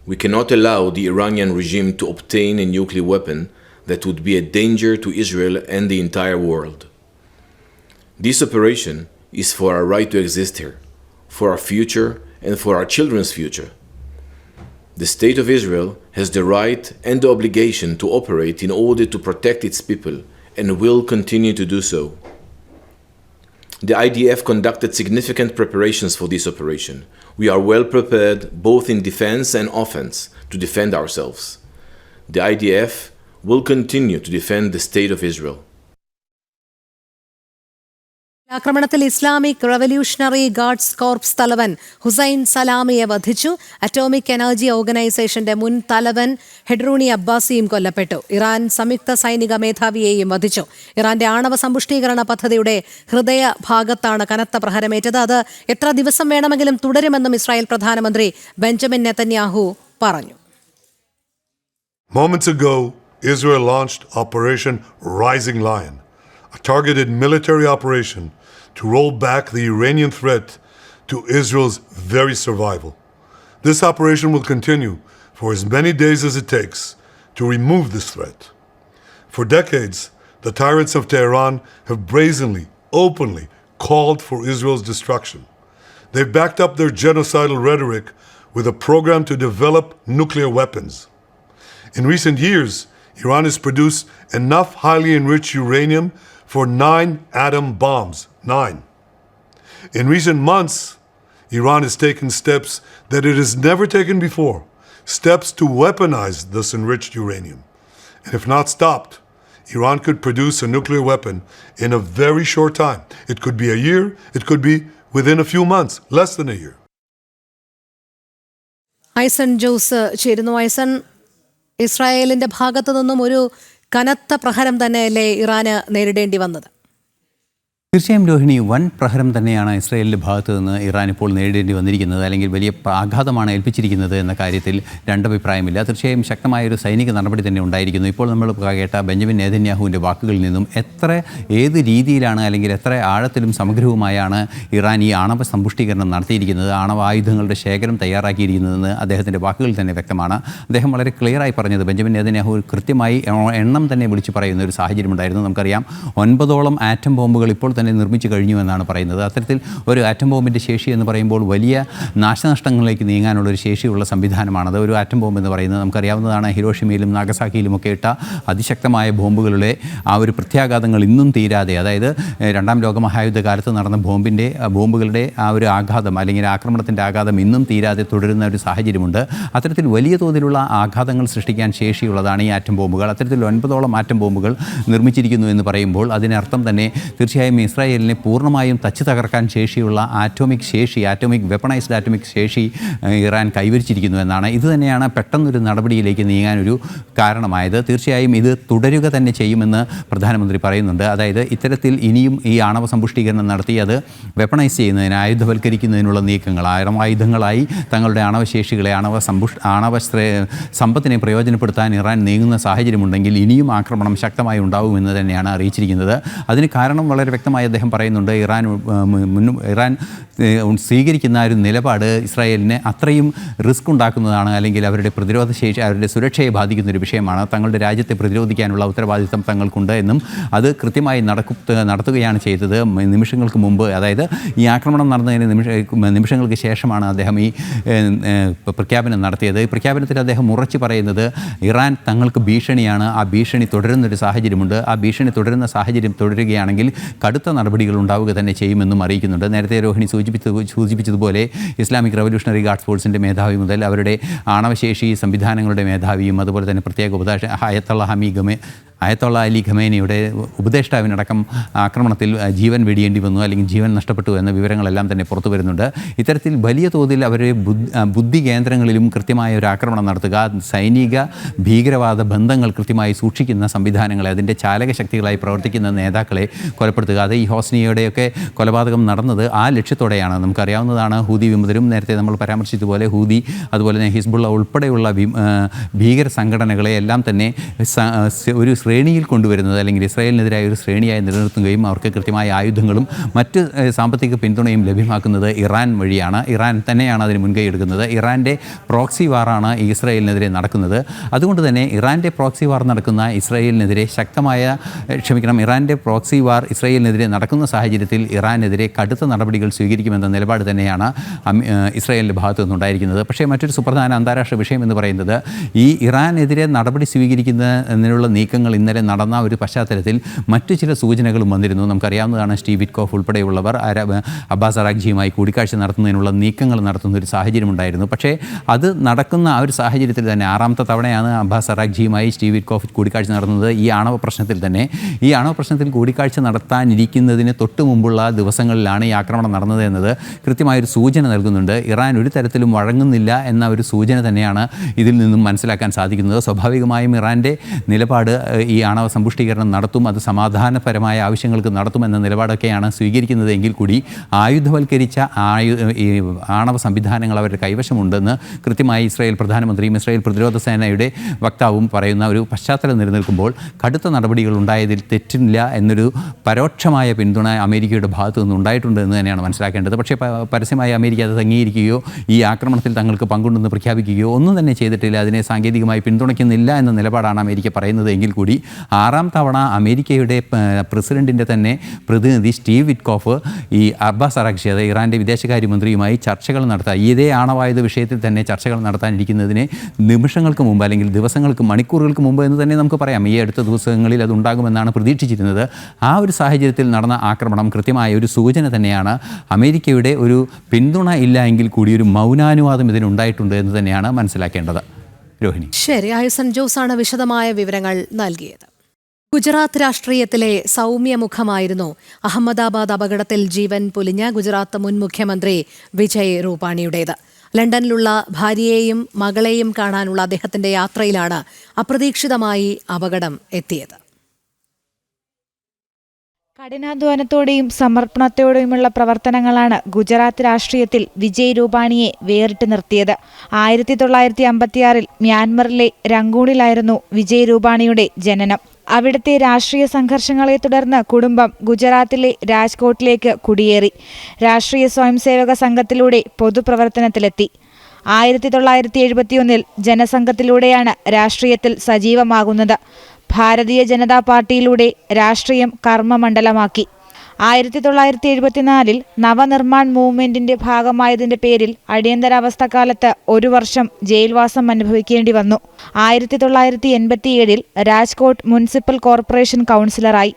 We cannot allow the Iranian regime to obtain a nuclear weapon that would be a danger to Israel and the entire world. This operation is for our right to exist here, for our future and for our children's future. The State of Israel has the right and the obligation to operate in order to protect its people and will continue to do so. The IDF conducted significant preparations for this operation. We are well prepared both in defense and offense to defend ourselves. The IDF will continue to defend the State of Israel. ആക്രമണത്തിൽ Islamic revolutionary guards corps തലവൻ ഹുസൈൻ സലാമിയെ വധിച്ചു. Atomic energy ഓർഗനൈസേഷന്റെ മുൻ തലവൻ ഹെഡ്രൂണി അബ്ബാസിയും കൊല്ലപ്പെട്ടു. Iran സംയുക്ത സൈനിക മേധാവിയെയും വധിച്ചു. ഇറാന്റെ ആണവ സമ്പുഷ്ടീകരണ പദ്ധതിയുടെ ഹൃദയ ഭാഗത്താണ് കനത്ത പ്രഹരമേറ്റത്. അത് എത്ര ദിവസം വേണമെങ്കിലും തുടരുമെന്നും ഇസ്രായേൽ പ്രധാനമന്ത്രി ബെഞ്ചമിൻ നെതന്യാഹു പറഞ്ഞു. Moments ago, Israel launched Operation Rising Lion, a targeted military operation to roll back the Iranian threat to Israel's very survival. This operation will continue for as many days as it takes to remove this threat. For decades, the tyrants of Tehran have brazenly, openly called for Israel's destruction. They've backed up their genocidal rhetoric with a program to develop nuclear weapons. In recent years, Iran has produced enough highly enriched uranium for 9 atom bombs. 9. In recent months, Iran has taken steps that it has never taken before, steps to weaponize this enriched uranium. And if not stopped, Iran could produce a nuclear weapon in a very short time. It could be a year, it could be within a few months, less than a year. Aison Jose ചേരുന്നു. ഐസൺ, ഇസ്രായേലിന്റെ ഭാഗത്തു നിന്നും ഒരു കനത്ത പ്രഹരം തന്നെയല്ലേ ഇറാന് നേരിടേണ്ടി വന്നത്? തീർച്ചയായും രോഹിണി, വൻ പ്രഹരം തന്നെയാണ് ഇസ്രായേലിൻ്റെ ഭാഗത്തു നിന്ന് ഇറാൻ ഇപ്പോൾ നേരിടേണ്ടി വന്നിരിക്കുന്നത്, അല്ലെങ്കിൽ വലിയ ആഘാതമാണ് ഏൽപ്പിച്ചിരിക്കുന്നത് എന്ന കാര്യത്തിൽ രണ്ടഭിപ്രായമില്ല. തീർച്ചയായും ശക്തമായൊരു സൈനിക നടപടി തന്നെ ഉണ്ടായിരിക്കുന്നു. ഇപ്പോൾ നമ്മൾ കേട്ട ബെഞ്ചമിൻ നെതന്യാഹുവിൻ്റെ വാക്കുകളിൽ നിന്നും ഏത് രീതിയിലാണ് അല്ലെങ്കിൽ എത്ര ആഴത്തിലും സമഗ്രവുമായാണ് ഇറാൻ ഈ ആണവ സമ്പുഷ്ടീകരണം നടത്തിയിരിക്കുന്നത്, ആണവായുധങ്ങളുടെ ശേഖരം തയ്യാറാക്കിയിരിക്കുന്നതെന്ന് അദ്ദേഹത്തിൻ്റെ വാക്കുകളിൽ തന്നെ വ്യക്തമാണ്. അദ്ദേഹം വളരെ ക്ലിയറായി പറഞ്ഞത്, ബെഞ്ചമിൻ നെതന്യാഹു കൃത്യമായി എണ്ണം തന്നെ വിളിച്ചു പറയുന്ന ഒരു സാഹചര്യമുണ്ടായിരുന്നു. നമുക്കറിയാം 9ഓളം ആറ്റം ബോംബുകൾ ഇപ്പോൾ തന്നെ നിർമ്മിച്ചു കഴിഞ്ഞു എന്നാണ് പറയുന്നത്. അത്തരത്തിൽ ഒരു ആറ്റം ബോംബിൻ്റെ ശേഷി എന്ന് പറയുമ്പോൾ വലിയ നാശനഷ്ടങ്ങളിലേക്ക് നീങ്ങാനുള്ളൊരു ശേഷിയുള്ള സംവിധാനമാണത്. ഒരു ആറ്റം ബോംബ് എന്ന് പറയുന്നത് നമുക്കറിയാവുന്നതാണ്. ഹിരോഷിമയിലും നാഗസാക്കിയിലുമൊക്കെ ഇട്ട അതിശക്തമായ ബോംബുകളുടെ ആ ഒരു പ്രത്യാഘാതങ്ങൾ ഇന്നും തീരാതെ, അതായത് രണ്ടാം ലോകമഹായുദ്ധ കാലത്ത് നടന്ന ബോംബുകളുടെ ആ ഒരു ആഘാതം അല്ലെങ്കിൽ ആക്രമണത്തിൻ്റെ ആഘാതം ഇന്നും തീരാതെ തുടരുന്ന ഒരു സാഹചര്യമുണ്ട്. അത്തരത്തിൽ വലിയ തോതിലുള്ള ആഘാതങ്ങൾ സൃഷ്ടിക്കാൻ ശേഷിയുള്ളതാണ് ഈ ആറ്റം ബോംബുകൾ. അത്തരത്തിൽ 9ഓളം ആറ്റം ബോംബുകൾ നിർമ്മിച്ചിരിക്കുന്നു എന്ന് പറയുമ്പോൾ അതിനർത്ഥം തന്നെ തീർച്ചയായും ഇസ്രായേലിനെ പൂർണ്ണമായും തച്ച് തകർക്കാൻ ശേഷിയുള്ള ആറ്റോമിക് വെപ്പണൈസ്ഡ് ആറ്റോമിക് ശേഷി ഇറാൻ കൈവരിച്ചിരിക്കുന്നു എന്നാണ്. ഇത് തന്നെയാണ് പെട്ടെന്നൊരു നടപടിയിലേക്ക് നീങ്ങാനൊരു കാരണമായത്. തീർച്ചയായും ഇത് തുടരുക തന്നെ ചെയ്യുമെന്ന് പ്രധാനമന്ത്രി പറയുന്നുണ്ട്. അതായത് ഇത്തരത്തിൽ ഇനിയും ഈ ആണവ സമ്പുഷ്ടീകരണം നടത്തി അത് വെപ്പണൈസ് ചെയ്യുന്നതിന്, ആയുധവൽക്കരിക്കുന്നതിനുള്ള നീക്കങ്ങൾ, ആയുധങ്ങളായി തങ്ങളുടെ ആണവശേഷികളെ, സമ്പത്തിനെ പ്രയോജനപ്പെടുത്താൻ ഇറാൻ നീങ്ങുന്ന സാഹചര്യമുണ്ടെങ്കിൽ ഇനിയും ആക്രമണം ശക്തമായി ഉണ്ടാവുമെന്ന് തന്നെയാണ് അറിയിച്ചിരിക്കുന്നത്. അതിന് കാരണം വളരെ വ്യക്തമായി അദ്ദേഹം പറയുന്നുണ്ട്. ഇറാൻ സ്വീകരിക്കുന്ന ഒരു നിലപാട് ഇസ്രായേലിന് അത്രയും റിസ്ക് ഉണ്ടാക്കുന്നതാണ്, അല്ലെങ്കിൽ അവരുടെ പ്രതിരോധ ശേഷി, അവരുടെ സുരക്ഷയെ ബാധിക്കുന്ന ഒരു വിഷയമാണ്. തങ്ങളുടെ രാജ്യത്തെ പ്രതിരോധിക്കാനുള്ള ഉത്തരവാദിത്തം തങ്ങൾക്കുണ്ട് എന്നും അത് കൃത്യമായി നടത്തുകയാണ് ചെയ്തത്. നിമിഷങ്ങൾക്ക് മുമ്പ്, അതായത് ഈ ആക്രമണം നടന്നതിന് നിമിഷങ്ങൾക്ക് ശേഷമാണ് അദ്ദേഹം ഈ പ്രഖ്യാപനം നടത്തിയത്. ഈ പ്രഖ്യാപനത്തിൽ അദ്ദേഹം ഉറച്ചു പറയുന്നത് ഇറാൻ തങ്ങൾക്ക് ഭീഷണിയാണ്, ആ ഭീഷണി തുടരുന്നൊരു സാഹചര്യമുണ്ട്, ആ ഭീഷണി തുടരുന്ന സാഹചര്യം തുടരുകയാണെങ്കിൽ കടുത്ത നടപടികൾ ഉണ്ടാവുക തന്നെ ചെയ്യുമെന്നും അറിയിക്കുന്നുണ്ട്. നേരത്തെ രോഹിണി സൂചിപ്പിച്ചതുപോലെ ഇസ്ലാമിക് റവല്യൂഷണറി ഗാർഡ് ഫോഴ്സിൻ്റെ മേധാവി മുതൽ അവരുടെ ആണവശേഷി സംവിധാനങ്ങളുടെ മേധാവിയും അതുപോലെ തന്നെ പ്രത്യേക അയത്തുള്ള അലി ഖമേനിയുടെ ഉപദേഷ്ടാവിനടക്കം ആക്രമണത്തിൽ ജീവൻ വെടിയേണ്ടി വന്നു, അല്ലെങ്കിൽ ജീവൻ നഷ്ടപ്പെട്ടു എന്ന വിവരങ്ങളെല്ലാം തന്നെ പുറത്തു വരുന്നുണ്ട്. ഇത്തരത്തിൽ വലിയ തോതിൽ അവരെ ബുദ്ധി കേന്ദ്രങ്ങളിലും കൃത്യമായ ഒരു ആക്രമണം നടത്തുക, സൈനിക ഭീകരവാദ ബന്ധങ്ങൾ കൃത്യമായി സൂക്ഷിക്കുന്ന സംവിധാനങ്ങളെ, അതിൻ്റെ ചാലക ശക്തികളായി പ്രവർത്തിക്കുന്ന നേതാക്കളെ കൊലപ്പെടുത്തുക. അത് ഈ ഹോസ്നിയുടെയൊക്കെ കൊലപാതകം നടന്നത് ആ ലക്ഷ്യത്തോടെയാണ്. നമുക്കറിയാവുന്നതാണ്. ഹൂതി വിമതരും നേരത്തെ നമ്മൾ പരാമർശിച്ചതുപോലെ ഹൂതി, അതുപോലെ തന്നെ ഹിസ്ബുള്ള ഉൾപ്പെടെയുള്ള ഭീകര സംഘടനകളെ എല്ലാം തന്നെ ഒരു ശ്രേണിയിൽ കൊണ്ടുവരുന്നത്, അല്ലെങ്കിൽ ഇസ്രായേലിനെതിരായ ഒരു ശ്രേണിയായി നിലനിർത്തുകയും അവർക്ക് കൃത്യമായ ആയുധങ്ങളും മറ്റ് സാമ്പത്തിക പിന്തുണയും ലഭ്യമാക്കുന്നത് ഇറാൻ വഴിയാണ്. ഇറാൻ തന്നെയാണ് അതിന് മുൻകൈ എടുക്കുന്നത്. ഇറാൻ്റെ പ്രോക്സി വാറാണ് ഇസ്രായേലിനെതിരെ നടക്കുന്നത്. അതുകൊണ്ട് തന്നെ ഇറാൻ്റെ പ്രോക്സി വാർ നടക്കുന്ന ഇസ്രായേലിനെതിരെ ഇറാൻ്റെ പ്രോക്സി വാർ ഇസ്രായേലിനെതിരെ നടക്കുന്ന സാഹചര്യത്തിൽ ഇറാനെതിരെ കടുത്ത നടപടികൾ സ്വീകരിക്കുമെന്ന നിലപാട് തന്നെയാണ് ഇസ്രായേലിൻ്റെ ഭാഗത്തു നിന്നുണ്ടായിരിക്കുന്നത്. പക്ഷേ മറ്റൊരു സുപ്രധാന അന്താരാഷ്ട്ര വിഷയം എന്ന് പറയുന്നത് ഈ ഇറാനെതിരെ നടപടി സ്വീകരിക്കുന്നതിനുള്ള നീക്കങ്ങൾ ഇന്നലെ നടന്ന ഒരു പശ്ചാത്തലത്തിൽ മറ്റു ചില സൂചനകളും വന്നിരുന്നു. നമുക്കറിയാവുന്നതാണ്. സ്റ്റീവ് വിറ്റ്കോഫ് ഉൾപ്പെടെയുള്ളവർ അബ്ബാസ് അറാഖ്ജിയുമായി കൂടിക്കാഴ്ച നടത്തുന്നതിനുള്ള നീക്കങ്ങൾ നടത്തുന്ന ഒരു സാഹചര്യമുണ്ടായിരുന്നു. പക്ഷേ അത് നടക്കുന്ന ആ ഒരു സാഹചര്യത്തിൽ തന്നെ 6ാമത്തെ തവണയാണ് അബ്ബാസ് അറാഖ്ജിയുമായി സ്റ്റീവ് വിറ്റ്കോഫ് കൂടിക്കാഴ്ച നടത്തുന്നത്. ഈ ആണവ പ്രശ്നത്തിൽ കൂടിക്കാഴ്ച നടത്താനിരിക്കുന്നതിന് തൊട്ട് മുമ്പുള്ള ദിവസങ്ങളിലാണ് ഈ ആക്രമണം നടന്നത് എന്നത് കൃത്യമായൊരു സൂചന നൽകുന്നുണ്ട്. ഇറാൻ ഒരു തരത്തിലും വഴങ്ങുന്നില്ല എന്ന ഒരു സൂചന തന്നെയാണ് ഇതിൽ നിന്നും മനസ്സിലാക്കാൻ സാധിക്കുന്നത്. സ്വാഭാവികമായും ഇറാൻ്റെ നിലപാട് ഈ ആണവ സമ്പുഷ്ടീകരണം നടത്തും, അത് സമാധാനപരമായ ആവശ്യങ്ങൾക്ക് നടത്തുമെന്ന നിലപാടൊക്കെയാണ് സ്വീകരിക്കുന്നത് എങ്കിൽ കൂടി ആയുധവൽക്കരിച്ച ആണവ സംവിധാനങ്ങൾ അവരുടെ കൈവശമുണ്ടെന്ന് കൃത്യമായി ഇസ്രായേൽ പ്രധാനമന്ത്രിയും ഇസ്രായേൽ പ്രതിരോധ സേനയുടെ വക്താവും പറയുന്ന ഒരു പശ്ചാത്തലം നിലനിൽക്കുമ്പോൾ കടുത്ത നടപടികൾ ഉണ്ടായതിൽ തെറ്റില്ല എന്നൊരു പരോക്ഷമായ പിന്തുണ അമേരിക്കയുടെ ഭാഗത്തു നിന്നുണ്ടായിട്ടുണ്ട് എന്ന് തന്നെയാണ് മനസ്സിലാക്കേണ്ടത്. പക്ഷേ പരസ്യമായി അമേരിക്ക അത് അംഗീകരിക്കുകയോ ഈ ആക്രമണത്തിൽ തങ്ങൾക്ക് പങ്കുണ്ടെന്ന് പ്രഖ്യാപിക്കുകയോ ഒന്നും തന്നെ ചെയ്തിട്ടില്ല. അതിനെ സാങ്കേതികമായി പിന്തുണയ്ക്കുന്നില്ല എന്ന നിലപാടാണ് അമേരിക്ക പറയുന്നത് എങ്കിൽ കൂടി 6ാം തവണ അമേരിക്കയുടെ പ്രസിഡന്റിൻ്റെ തന്നെ പ്രതിനിധി സ്റ്റീവ് വിറ്റ്കോഫ് ഈ അബ്ബാസ് അറാഖ്ജി, അതായത് ഇറാൻ്റെ വിദേശകാര്യമന്ത്രിയുമായി ചർച്ചകൾ നടത്താൻ, ഇതേ ആണവായുധ വിഷയത്തിൽ തന്നെ ചർച്ചകൾ നടത്താനിരിക്കുന്നതിന് നിമിഷങ്ങൾക്ക് മുമ്പ്, അല്ലെങ്കിൽ മണിക്കൂറുകൾക്ക് മുമ്പ് എന്ന് തന്നെ നമുക്ക് പറയാം. ഈ അടുത്ത ദിവസങ്ങളിൽ അതുണ്ടാകുമെന്നാണ് പ്രതീക്ഷിച്ചിരുന്നത്. ആ ഒരു സാഹചര്യത്തിൽ നടന്ന ആക്രമണം കൃത്യമായ ഒരു സൂചന തന്നെയാണ്. അമേരിക്കയുടെ ഒരു പിന്തുണ ഇല്ല എങ്കിൽ കൂടി ഒരു മൗനാനുവാദം ഇതിനുണ്ടായിട്ടുണ്ട് എന്ന് തന്നെയാണ് മനസ്സിലാക്കേണ്ടത്. രോഹിണി. ശരി, ആയുസൻ ജോസാണ് വിശദമായ വിവരങ്ങൾ നൽകിയത്. ഗുജറാത്ത് രാഷ്ട്രീയത്തിലെ സൗമ്യമുഖമായിരുന്നു അഹമ്മദാബാദ് അപകടത്തിൽ ജീവൻ പൊലിഞ്ഞ ഗുജറാത്ത് മുൻ മുഖ്യമന്ത്രി വിജയ് രൂപാണിയുടേത്. ലണ്ടനിലുള്ള ഭാര്യയെയും മകളെയും കാണാനുള്ള അദ്ദേഹത്തിന്റെ യാത്രയിലാണ് അപ്രതീക്ഷിതമായി അപകടം എത്തിയത്. കഠിനാധ്വാനത്തോടെയും സമർപ്പണത്തോടെയുമുള്ള പ്രവർത്തനങ്ങളാണ് ഗുജറാത്ത് രാഷ്ട്രീയത്തിൽ വിജയ് രൂപാണിയെ വേറിട്ട് നിർത്തിയത്. 1956 മ്യാൻമറിലെ രംഗൂണിലായിരുന്നു വിജയ് രൂപാണിയുടെ ജനനം. അവിടുത്തെ രാഷ്ട്രീയ സംഘർഷങ്ങളെ തുടർന്ന് കുടുംബം ഗുജറാത്തിലെ രാജ്കോട്ടിലേക്ക് കുടിയേറി. രാഷ്ട്രീയ സ്വയംസേവക സംഘത്തിലൂടെ പൊതുപ്രവർത്തനത്തിലെത്തി. 1971 ജനസംഘത്തിലൂടെയാണ് രാഷ്ട്രീയത്തിൽ സജീവമാകുന്നത്. ഭാരതീയ ജനതാ പാർട്ടിയിലൂടെ രാഷ്ട്രീയം കർമ്മമണ്ഡലമാക്കി. 1974 നവനിർമ്മാൺ മൂവ്മെന്റിന്റെ ഭാഗമായതിന്റെ പേരിൽ അടിയന്തരാവസ്ഥക്കാലത്ത് 1 വർഷം ജയിൽവാസം അനുഭവിക്കേണ്ടി വന്നു. 1987 രാജ്കോട്ട് മുനിസിപ്പൽ കോർപ്പറേഷൻ കൗൺസിലറായി.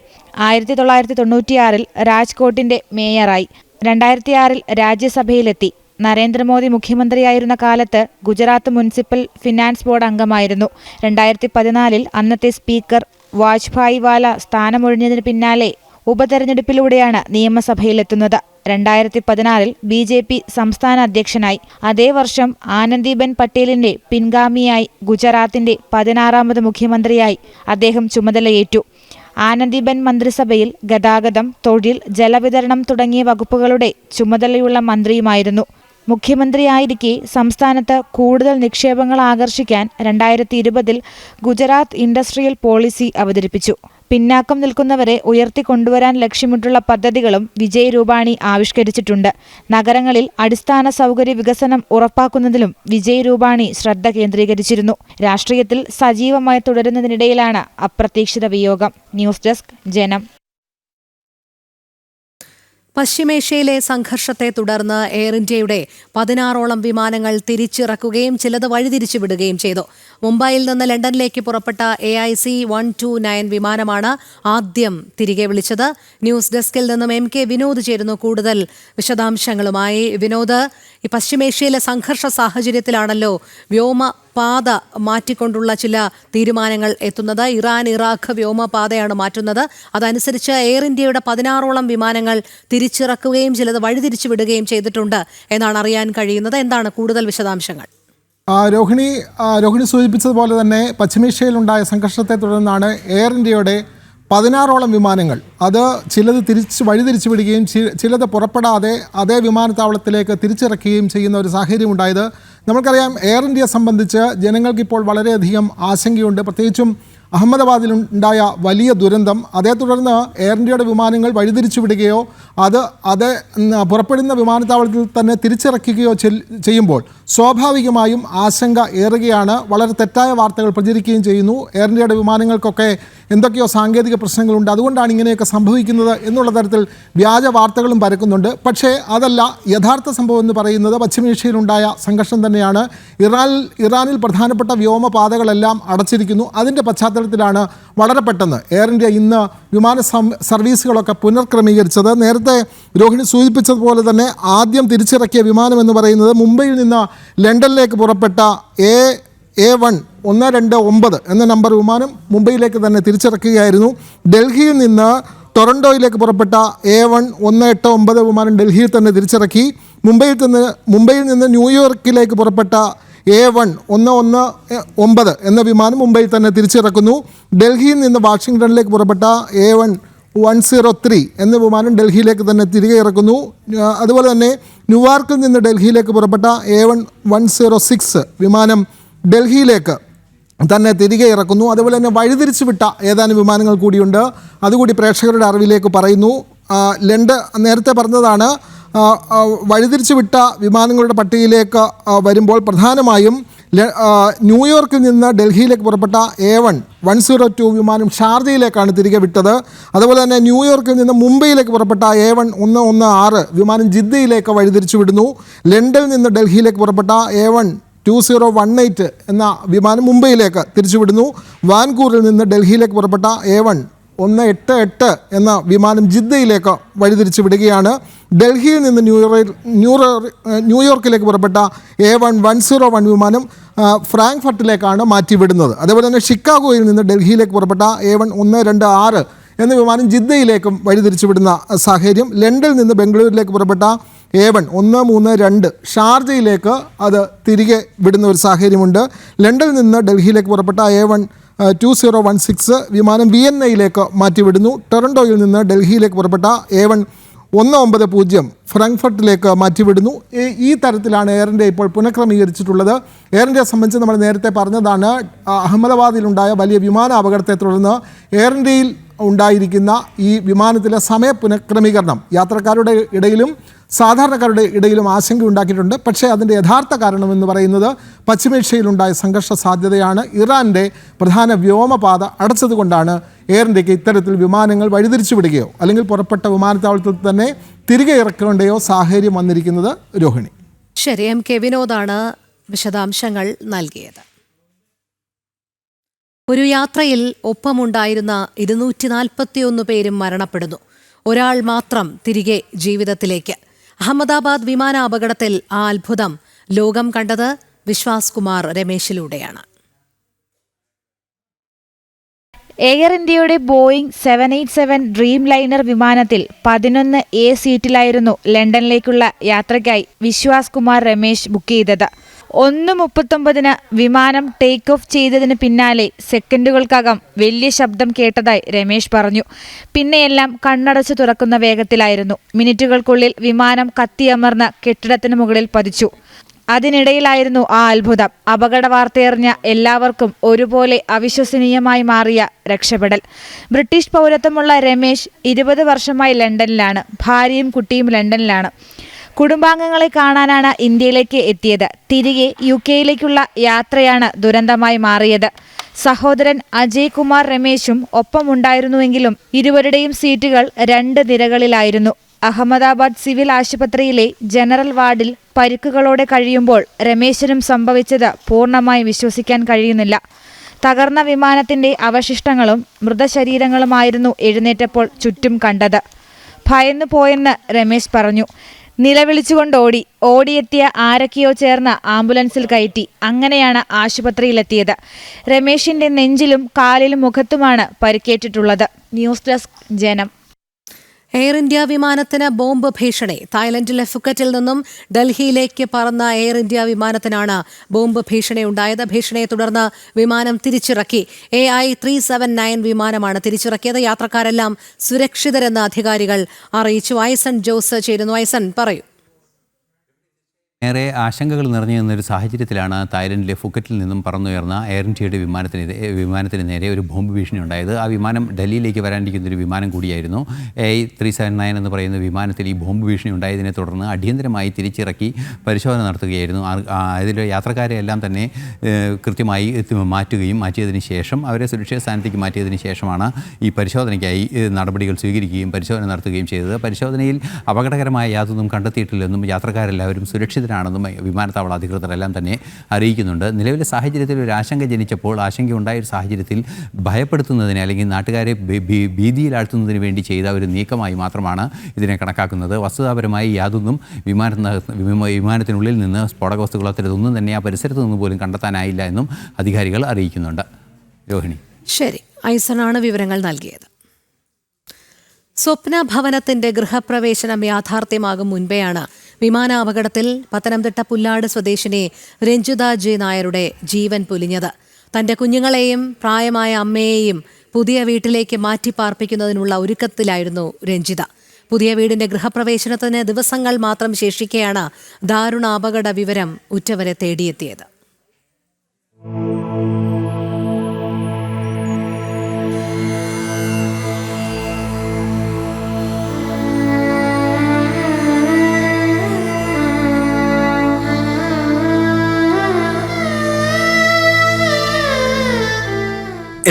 1996 രാജ്കോട്ടിന്റെ മേയറായി. 2006 രാജ്യസഭയിലെത്തി. നരേന്ദ്രമോദി മുഖ്യമന്ത്രിയായിരുന്ന കാലത്ത് ഗുജറാത്ത് മുനിസിപ്പൽ ഫിനാൻസ് ബോർഡ് അംഗമായിരുന്നു. 2014 അന്നത്തെ സ്പീക്കർ വാജ്ഭായ് വാല സ്ഥാനമൊഴിഞ്ഞതിന് പിന്നാലെ ഉപതെരഞ്ഞെടുപ്പിലൂടെയാണ് നിയമസഭയിലെത്തുന്നത്. 2016 BJP സംസ്ഥാന അധ്യക്ഷനായി. അതേ വർഷം ആനന്ദിബെൻ പട്ടേലിന്റെ പിൻഗാമിയായി ഗുജറാത്തിന്റെ 16ാമത് മുഖ്യമന്ത്രിയായി അദ്ദേഹം ചുമതലയേറ്റു. ആനന്ദിബെൻ മന്ത്രിസഭയിൽ ഗതാഗതം, തൊഴിൽ, ജലവിതരണം തുടങ്ങിയ വകുപ്പുകളുടെ ചുമതലയുള്ള മന്ത്രിയുമായിരുന്നു. മുഖ്യമന്ത്രിയായിരിക്കെ സംസ്ഥാനത്ത് കൂടുതൽ നിക്ഷേപങ്ങൾ ആകർഷിക്കാൻ 2020 ഗുജറാത്ത് ഇൻഡസ്ട്രിയൽ പോളിസി അവതരിപ്പിച്ചു. പിന്നാക്കം നിൽക്കുന്നവരെ ഉയർത്തിക്കൊണ്ടുവരാൻ ലക്ഷ്യമിട്ടുള്ള പദ്ധതികളും വിജയ് രൂപാണി ആവിഷ്കരിച്ചിട്ടുണ്ട്. നഗരങ്ങളിൽ അടിസ്ഥാന സൗകര്യ വികസനം ഉറപ്പാക്കുന്നതിലും വിജയ് രൂപാണി ശ്രദ്ധ കേന്ദ്രീകരിച്ചിരുന്നു. രാഷ്ട്രീയത്തിൽ സജീവമായി തുടരുന്നതിനിടയിലാണ് അപ്രതീക്ഷിത വിയോഗം. ന്യൂസ് ഡെസ്ക് ജനം. പശ്ചിമേഷ്യയിലെ സംഘർഷത്തെ തുടർന്ന് എയർ ഇന്ത്യയുടെ 16ഓളം വിമാനങ്ങൾ തിരിച്ചിറക്കുകയും ചിലത് വഴിതിരിച്ചു വിടുകയും ചെയ്തു. മുംബൈയിൽ നിന്ന് ലണ്ടനിലേക്ക് പുറപ്പെട്ട AIC 129 വിമാനമാണ് ആദ്യം തിരികെ വിളിച്ചത്. ന്യൂസ് ഡെസ്കിൽ നിന്നും MK വിനോദ് ചേരുന്നു കൂടുതൽ വിശദാംശങ്ങളുമായി. വിനോദ്, ഈ പശ്ചിമേഷ്യയിലെ സംഘർഷ സാഹചര്യത്തിലാണല്ലോ വ്യോമപാത മാറ്റിക്കൊണ്ടുള്ള ചില തീരുമാനങ്ങൾ എത്തുന്നത്. ഇറാൻ ഇറാഖ് വ്യോമപാതയാണ് മാറ്റുന്നത്. അതനുസരിച്ച് എയർ ഇന്ത്യയുടെ 16ഓളം വിമാനങ്ങൾ തിരിച്ചിറക്കുകയും ചിലത് വഴിതിരിച്ചു വിടുകയും ചെയ്തിട്ടുണ്ട് എന്നാണ് അറിയാൻ കഴിയുന്നത്. എന്താണ് കൂടുതൽ വിശദാംശങ്ങൾ? രോഹിണി സൂചിപ്പിച്ചതുപോലെ തന്നെ പശ്ചിമേഷ്യയിലുണ്ടായ സംഘർഷത്തെ തുടർന്നാണ് എയർ ഇന്ത്യയുടെ 16ഓളം വിമാനങ്ങൾ അത് ചിലത് വഴിതിരിച്ചു വിടുകയും ചിലത് പുറപ്പെടാതെ അതേ വിമാനത്താവളത്തിലേക്ക് തിരിച്ചിറക്കുകയും ചെയ്യുന്ന ഒരു സാഹചര്യം ഉണ്ടായത്. നമുക്കറിയാം, എയർ ഇന്ത്യയെ സംബന്ധിച്ച് ജനങ്ങൾക്കിപ്പോൾ വളരെയധികം ആശങ്കയുണ്ട്. പ്രത്യേകിച്ചും അഹമ്മദാബാദിലുണ്ടായ വലിയ ദുരന്തം, അതേ തുടർന്ന് എയർ ഇന്ത്യയുടെ വിമാനങ്ങൾ വഴിതിരിച്ചു വിടുകയോ അത് പുറപ്പെടുന്ന വിമാനത്താവളത്തിൽ തന്നെ തിരിച്ചിറക്കുകയോ ചെയ്യുമ്പോൾ സ്വാഭാവികമായും ആശങ്ക ഏറുകയാണ്. വളരെ തെറ്റായ വാർത്തകൾ പ്രചരിക്കുകയും ചെയ്യുന്നു. എയർ ഇന്ത്യയുടെ വിമാനങ്ങൾക്കൊക്കെ എന്തൊക്കെയോ സാങ്കേതിക പ്രശ്നങ്ങളുണ്ട്, അതുകൊണ്ടാണ് ഇങ്ങനെയൊക്കെ സംഭവിക്കുന്നത് എന്നുള്ള തരത്തിൽ വ്യാജ വാർത്തകളും പരക്കുന്നുണ്ട്. പക്ഷേ അതല്ല യഥാർത്ഥ സംഭവം എന്ന് പറയുന്നത്. പശ്ചിമേഷ്യയിലുണ്ടായ സംഘർഷം തന്നെയാണ്. ഇറാനിൽ പ്രധാനപ്പെട്ട വ്യോമപാതകളെല്ലാം അടച്ചിരിക്കുന്നു. അതിൻ്റെ പശ്ചാത്തലത്തിലാണ് വളരെ പെട്ടെന്ന് എയർ ഇന്ത്യ ഇന്ന് വിമാന സർവീസുകളൊക്കെ പുനർക്രമീകരിച്ചത്. നേരത്തെ രോഹിണി സൂചിപ്പിച്ചതുപോലെ തന്നെ ആദ്യം തിരിച്ചിറക്കിയ വിമാനം എന്ന് പറയുന്നത് മുംബൈയിൽ നിന്ന് ലണ്ടനിലേക്ക് പുറപ്പെട്ട A129 എന്ന നമ്പർ വിമാനം മുംബൈയിലേക്ക് തന്നെ തിരിച്ചിറക്കുകയായിരുന്നു. ഡൽഹിയിൽ നിന്ന് ടൊറൻഡോയിലേക്ക് പുറപ്പെട്ട A119 വിമാനം ഡൽഹിയിൽ തന്നെ തിരിച്ചിറക്കി. മുംബൈയിൽ നിന്ന് ന്യൂയോർക്കിലേക്ക് പുറപ്പെട്ട A119 എന്ന വിമാനം മുംബൈയിൽ തന്നെ തിരിച്ചിറക്കുന്നു. ഡൽഹിയിൽ നിന്ന് വാഷിംഗ്ടണിലേക്ക് പുറപ്പെട്ട A110 എന്ന വിമാനം ഡൽഹിയിലേക്ക് തന്നെ തിരികെ ഇറക്കുന്നു. അതുപോലെ തന്നെ ന്യൂയോർക്കിൽ നിന്ന് ഡൽഹിയിലേക്ക് പുറപ്പെട്ട A110 വിമാനം ഡൽഹിയിലേക്ക് തന്നെ തിരികെ ഇറക്കുന്നു. അതുപോലെ തന്നെ വഴിതിരിച്ചു വിട്ട ഏതാനും വിമാനങ്ങൾ കൂടിയുണ്ട്. അതുകൂടി പ്രേക്ഷകരുടെ അറിവിലേക്ക് പറയുന്നു. നേരത്തെ പറഞ്ഞതാണ്, വഴിതിരിച്ചു വിട്ട വിമാനങ്ങളുടെ പട്ടികയിലേക്ക് വരുമ്പോൾ പ്രധാനമായും ന്യൂയോർക്കിൽ നിന്ന് ഡൽഹിയിലേക്ക് പുറപ്പെട്ട A110 വിമാനം ഷാർജയിലേക്കാണ് തിരികെ വിട്ടത്. അതുപോലെ തന്നെ ന്യൂയോർക്കിൽ നിന്ന് മുംബൈയിലേക്ക് പുറപ്പെട്ട A116 വിമാനം ജിദ്ദയിലേക്ക് വഴിതിരിച്ചു വിടുന്നു. ലണ്ടനിൽ നിന്ന് ഡൽഹിയിലേക്ക് പുറപ്പെട്ട A12018 എന്ന വിമാനം മുംബൈയിലേക്ക് തിരിച്ചുവിടുന്നു. വാൻകൂറിൽ നിന്ന് ഡൽഹിയിലേക്ക് പുറപ്പെട്ട A118 എന്ന വിമാനം ജിദ്ദയിലേക്ക് വഴിതിരിച്ചു വിടുകയാണ്. ഡൽഹിയിൽ നിന്ന് ന്യൂയോർക്കിലേക്ക് പുറപ്പെട്ട A101 വിമാനം ഫ്രാങ്ക്ഫർട്ടിലേക്കാണ് മാറ്റിവിടുന്നത്. അതേപോലെ തന്നെ ഷിക്കാഗോയിൽ നിന്ന് ഡൽഹിയിലേക്ക് പുറപ്പെട്ട A126 എന്ന വിമാനം ജിദ്ദയിലേക്കും വഴിതിരിച്ചു വിടുന്ന സാഹചര്യം. ലണ്ടനിൽ നിന്ന് ബംഗളൂരിലേക്ക് പുറപ്പെട്ട A132 ഷാർജയിലേക്ക് അത് തിരികെ വിടുന്ന ഒരു സാഹചര്യമുണ്ട്. ലണ്ടനിൽ നിന്ന് ഡൽഹിയിലേക്ക് പുറപ്പെട്ട A12016 വിമാനം വിയന്നയിലേക്ക് മാറ്റിവിടുന്നു. ടൊറൻഡോയിൽ നിന്ന് ഡൽഹിയിലേക്ക് പുറപ്പെട്ട A119 ഫ്രാങ്ക്ഫർട്ടിലേക്ക് മാറ്റിവിടുന്നു. ഈ തരത്തിലാണ് എയർ ഇന്ത്യ ഇപ്പോൾ പുനഃക്രമീകരിച്ചിട്ടുള്ളത്. എയർ ഇന്ത്യയെ സംബന്ധിച്ച് നമ്മൾ നേരത്തെ പറഞ്ഞതാണ്, അഹമ്മദാബാദിലുണ്ടായ വലിയ വിമാന അപകടത്തെ തുടർന്ന് എയർ ഇന്ത്യയിൽ ഉണ്ടായിരിക്കുന്ന ഈ വിമാനത്തിലെ സമയ പുനഃക്രമീകരണം യാത്രക്കാരുടെ ഇടയിലും സാധാരണക്കാരുടെ ഇടയിലും ആശങ്ക ഉണ്ടാക്കിയിട്ടുണ്ട്. പക്ഷേ അതിൻ്റെ യഥാർത്ഥ കാരണമെന്ന് പറയുന്നത് പശ്ചിമേഷ്യയിലുണ്ടായ സംഘർഷ സാധ്യതയാണ്. ഇറാൻ്റെ പ്രധാന വ്യോമപാത അടച്ചതുകൊണ്ടാണ് എയർ ഇന്ത്യക്ക് ഇത്തരത്തിൽ വിമാനങ്ങൾ വഴിതിരിച്ചു വിടുകയോ അല്ലെങ്കിൽ പുറപ്പെട്ട വിമാനത്താവളത്തിൽ തന്നെ തിരികെ ഇറക്കേണ്ടയോ സാഹചര്യം വന്നിരിക്കുന്നത്. രോഹിണി. ശരി, എം കെ വിനോദാണ് വിശദാംശങ്ങൾ നൽകിയത്. ഒരു യാത്രയിൽ ഒപ്പമുണ്ടായിരുന്ന 241 പേരും മരണപ്പെടുന്നു. ഒരാൾ മാത്രം തിരികെ ജീവിതത്തിലേക്ക്. അഹമ്മദാബാദ് വിമാന അപകടത്തിൽ ആ അത്ഭുതം ലോകം കണ്ടത് വിശ്വാസ് കുമാർ രമേശിലൂടെയാണ്. എയർ ഇന്ത്യയുടെ ബോയിംഗ് 787 ഡ്രീം ലൈനർ വിമാനത്തിൽ 11A സീറ്റിലായിരുന്നു ലണ്ടനിലേക്കുള്ള യാത്രയ്ക്കായി വിശ്വാസ് കുമാർ രമേശ് ബുക്ക് ചെയ്തത്. 1:39 വിമാനം ടേക്ക് ഓഫ് ചെയ്തതിന് പിന്നാലെ സെക്കൻഡുകൾക്കകം വലിയ ശബ്ദം കേട്ടതായി രമേശ് പറഞ്ഞു. പിന്നെയെല്ലാം കണ്ണടച്ചു തുറക്കുന്ന വേഗത്തിലായിരുന്നു. മിനിറ്റുകൾക്കുള്ളിൽ വിമാനം കത്തിയമർന്ന് കെട്ടിടത്തിന് മുകളിൽ പതിച്ചു. അതിനിടയിലായിരുന്നു ആ അത്ഭുതം. അപകട വാർത്തയറിഞ്ഞ എല്ലാവർക്കും ഒരുപോലെ അവിശ്വസനീയമായി മാറിയ രക്ഷപ്പെടൽ. ബ്രിട്ടീഷ് പൗരത്വമുള്ള രമേശ് 20 വർഷമായി ലണ്ടനിലാണ്. ഭാര്യയും കുട്ടിയും ലണ്ടനിലാണ്. കുടുംബാംഗങ്ങളെ കാണാനാണ് ഇന്ത്യയിലേക്ക് എത്തിയത്. തിരികെ UK-യിലേക്കുള്ള യാത്രയാണ് ദുരന്തമായി മാറിയത്. സഹോദരൻ അജയ് കുമാർ രമേശും ഒപ്പമുണ്ടായിരുന്നുവെങ്കിലും ഇരുവരുടെയും സീറ്റുകൾ 2 നിരകളിലായിരുന്നു. അഹമ്മദാബാദ് സിവിൽ ആശുപത്രിയിലെ ജനറൽ വാർഡിൽ പരിക്കുകളോടെ കഴിയുമ്പോൾ രമേശിനും സംഭവിച്ചത് പൂർണ്ണമായി വിശ്വസിക്കാൻ കഴിയുന്നില്ല. തകർന്ന വിമാനത്തിന്റെ അവശിഷ്ടങ്ങളും മൃതശരീരങ്ങളുമായിരുന്നു എഴുന്നേറ്റപ്പോൾ ചുറ്റും കണ്ടത്. ഭയന്നു പോയെന്ന് രമേശ് പറഞ്ഞു. നിലവിളിച്ചുകൊണ്ടോടി. ഓടിയെത്തിയ ആരൊക്കെയോ ചേർന്ന് ആംബുലൻസിൽ കയറ്റി. അങ്ങനെയാണ് ആശുപത്രിയിലെത്തിയത്. രമേശിന്റെ നെഞ്ചിലും കാലിലും മുഖത്തുമാണ് പരിക്കേറ്റിട്ടുള്ളത്. ന്യൂസ് ഡെസ്ക് ജനം. എയർ ഇന്ത്യ വിമാനത്തിന് ബോംബ് ഭീഷണി. തായ്ലൻഡിലെ ഫുക്കറ്റിൽ നിന്നും ഡൽഹിയിലേക്ക് പറന്ന എയർ ഇന്ത്യ വിമാനത്തിനാണ് ബോംബ് ഭീഷണി ഉണ്ടായത്. ഭീഷണിയെ തുടർന്ന് വിമാനം തിരിച്ചിറക്കി. AI379 വിമാനമാണ് തിരിച്ചിറക്കിയത്. യാത്രക്കാരെല്ലാം സുരക്ഷിതരെന്ന് അധികാരികൾ അറിയിച്ചു. ഐസൺ ജോസ് ചേരുന്നു. ഐസൺ, പറയൂ. ഏറെ ആശങ്കകൾ നിറഞ്ഞു നിന്നൊരു സാഹചര്യത്തിലാണ് തായ്ലൻഡിലെ ഫുക്കറ്റിൽ നിന്നും പറന്നുയർന്ന എയർ ഇന്ത്യയുടെ വിമാനത്തിന് നേരെ ഒരു ബോംബ് ഭീഷണി ഉണ്ടായത്. ആ വിമാനം ഡൽഹിയിലേക്ക് വരാനിരിക്കുന്നൊരു വിമാനം കൂടിയായിരുന്നു. AI379 എന്ന് പറയുന്ന വിമാനത്തിൽ ഈ ബോംബ് ഭീഷണി ഉണ്ടായതിനെ തുടർന്ന് അടിയന്തരമായി തിരിച്ചിറക്കി പരിശോധന നടത്തുകയായിരുന്നു. അതിലെ യാത്രക്കാരെ എല്ലാം തന്നെ കൃത്യമായി മാറ്റിയതിന് ശേഷം അവരെ സുരക്ഷിത സ്ഥാനത്തേക്ക് മാറ്റിയതിന് ശേഷമാണ് ഈ പരിശോധനയ്ക്കായി നടപടികൾ സ്വീകരിക്കുകയും പരിശോധന നടത്തുകയും ചെയ്തത്. പരിശോധനയിൽ അപകടകരമായ യാതൊന്നും കണ്ടെത്തിയിട്ടില്ലെന്നും യാത്രക്കാരെല്ലാവരും സുരക്ഷിതരാണെന്നും വിമാനത്താവള അധികൃതരെല്ലാം തന്നെ അറിയിക്കുന്നുണ്ട്. നിലവിലെ സാഹചര്യത്തിൽ ഒരു ആശങ്ക ജനിച്ചപ്പോൾ ഉണ്ടായൊരു സാഹചര്യത്തിൽ ഭയപ്പെടുത്തുന്നതിന് അല്ലെങ്കിൽ നാട്ടുകാരെ ഭീതിയിലാഴ്ത്തുന്നതിന് വേണ്ടി ചെയ്ത ഒരു നീക്കമായി മാത്രമാണ് ഇതിനെ കണക്കാക്കുന്നത്. വസ്തുതാപരമായി യാതൊന്നും വിമാനത്തിനുള്ളിൽ നിന്ന് സ്ഫോടക വസ്തുക്കൾ അത്തരത്തൊന്നും തന്നെ ആ പരിസരത്ത് നിന്ന് പോലും കണ്ടെത്താനായില്ല എന്നും അധികാരികൾ അറിയിക്കുന്നുണ്ട്. രോഹിണി. ശരി, ഐസണാണ് വിവരങ്ങൾ നൽകിയത്. സ്വപ്ന ഭവനത്തിന്റെ ഗൃഹപ്രവേശനം യാഥാർത്ഥ്യമാകും മുൻപെയാണ് വിമാനാപകടത്തിൽ പത്തനംതിട്ട പുല്ലാട് സ്വദേശിനി രഞ്ജിത ജെ നായരുടെ ജീവൻ പൊലിഞ്ഞത്. തന്റെ കുഞ്ഞുങ്ങളെയും പ്രായമായ അമ്മയെയും പുതിയ വീട്ടിലേക്ക് മാറ്റിപ്പാർപ്പിക്കുന്നതിനുള്ള ഒരുക്കത്തിലായിരുന്നു രഞ്ജിത. പുതിയ വീടിന്റെ ഗൃഹപ്രവേശനത്തിന് ദിവസങ്ങൾ മാത്രം ശേഷിക്കെയാണ് ദാരുണാപകട വിവരം ഉറ്റവരെ തേടിയെത്തിയത്.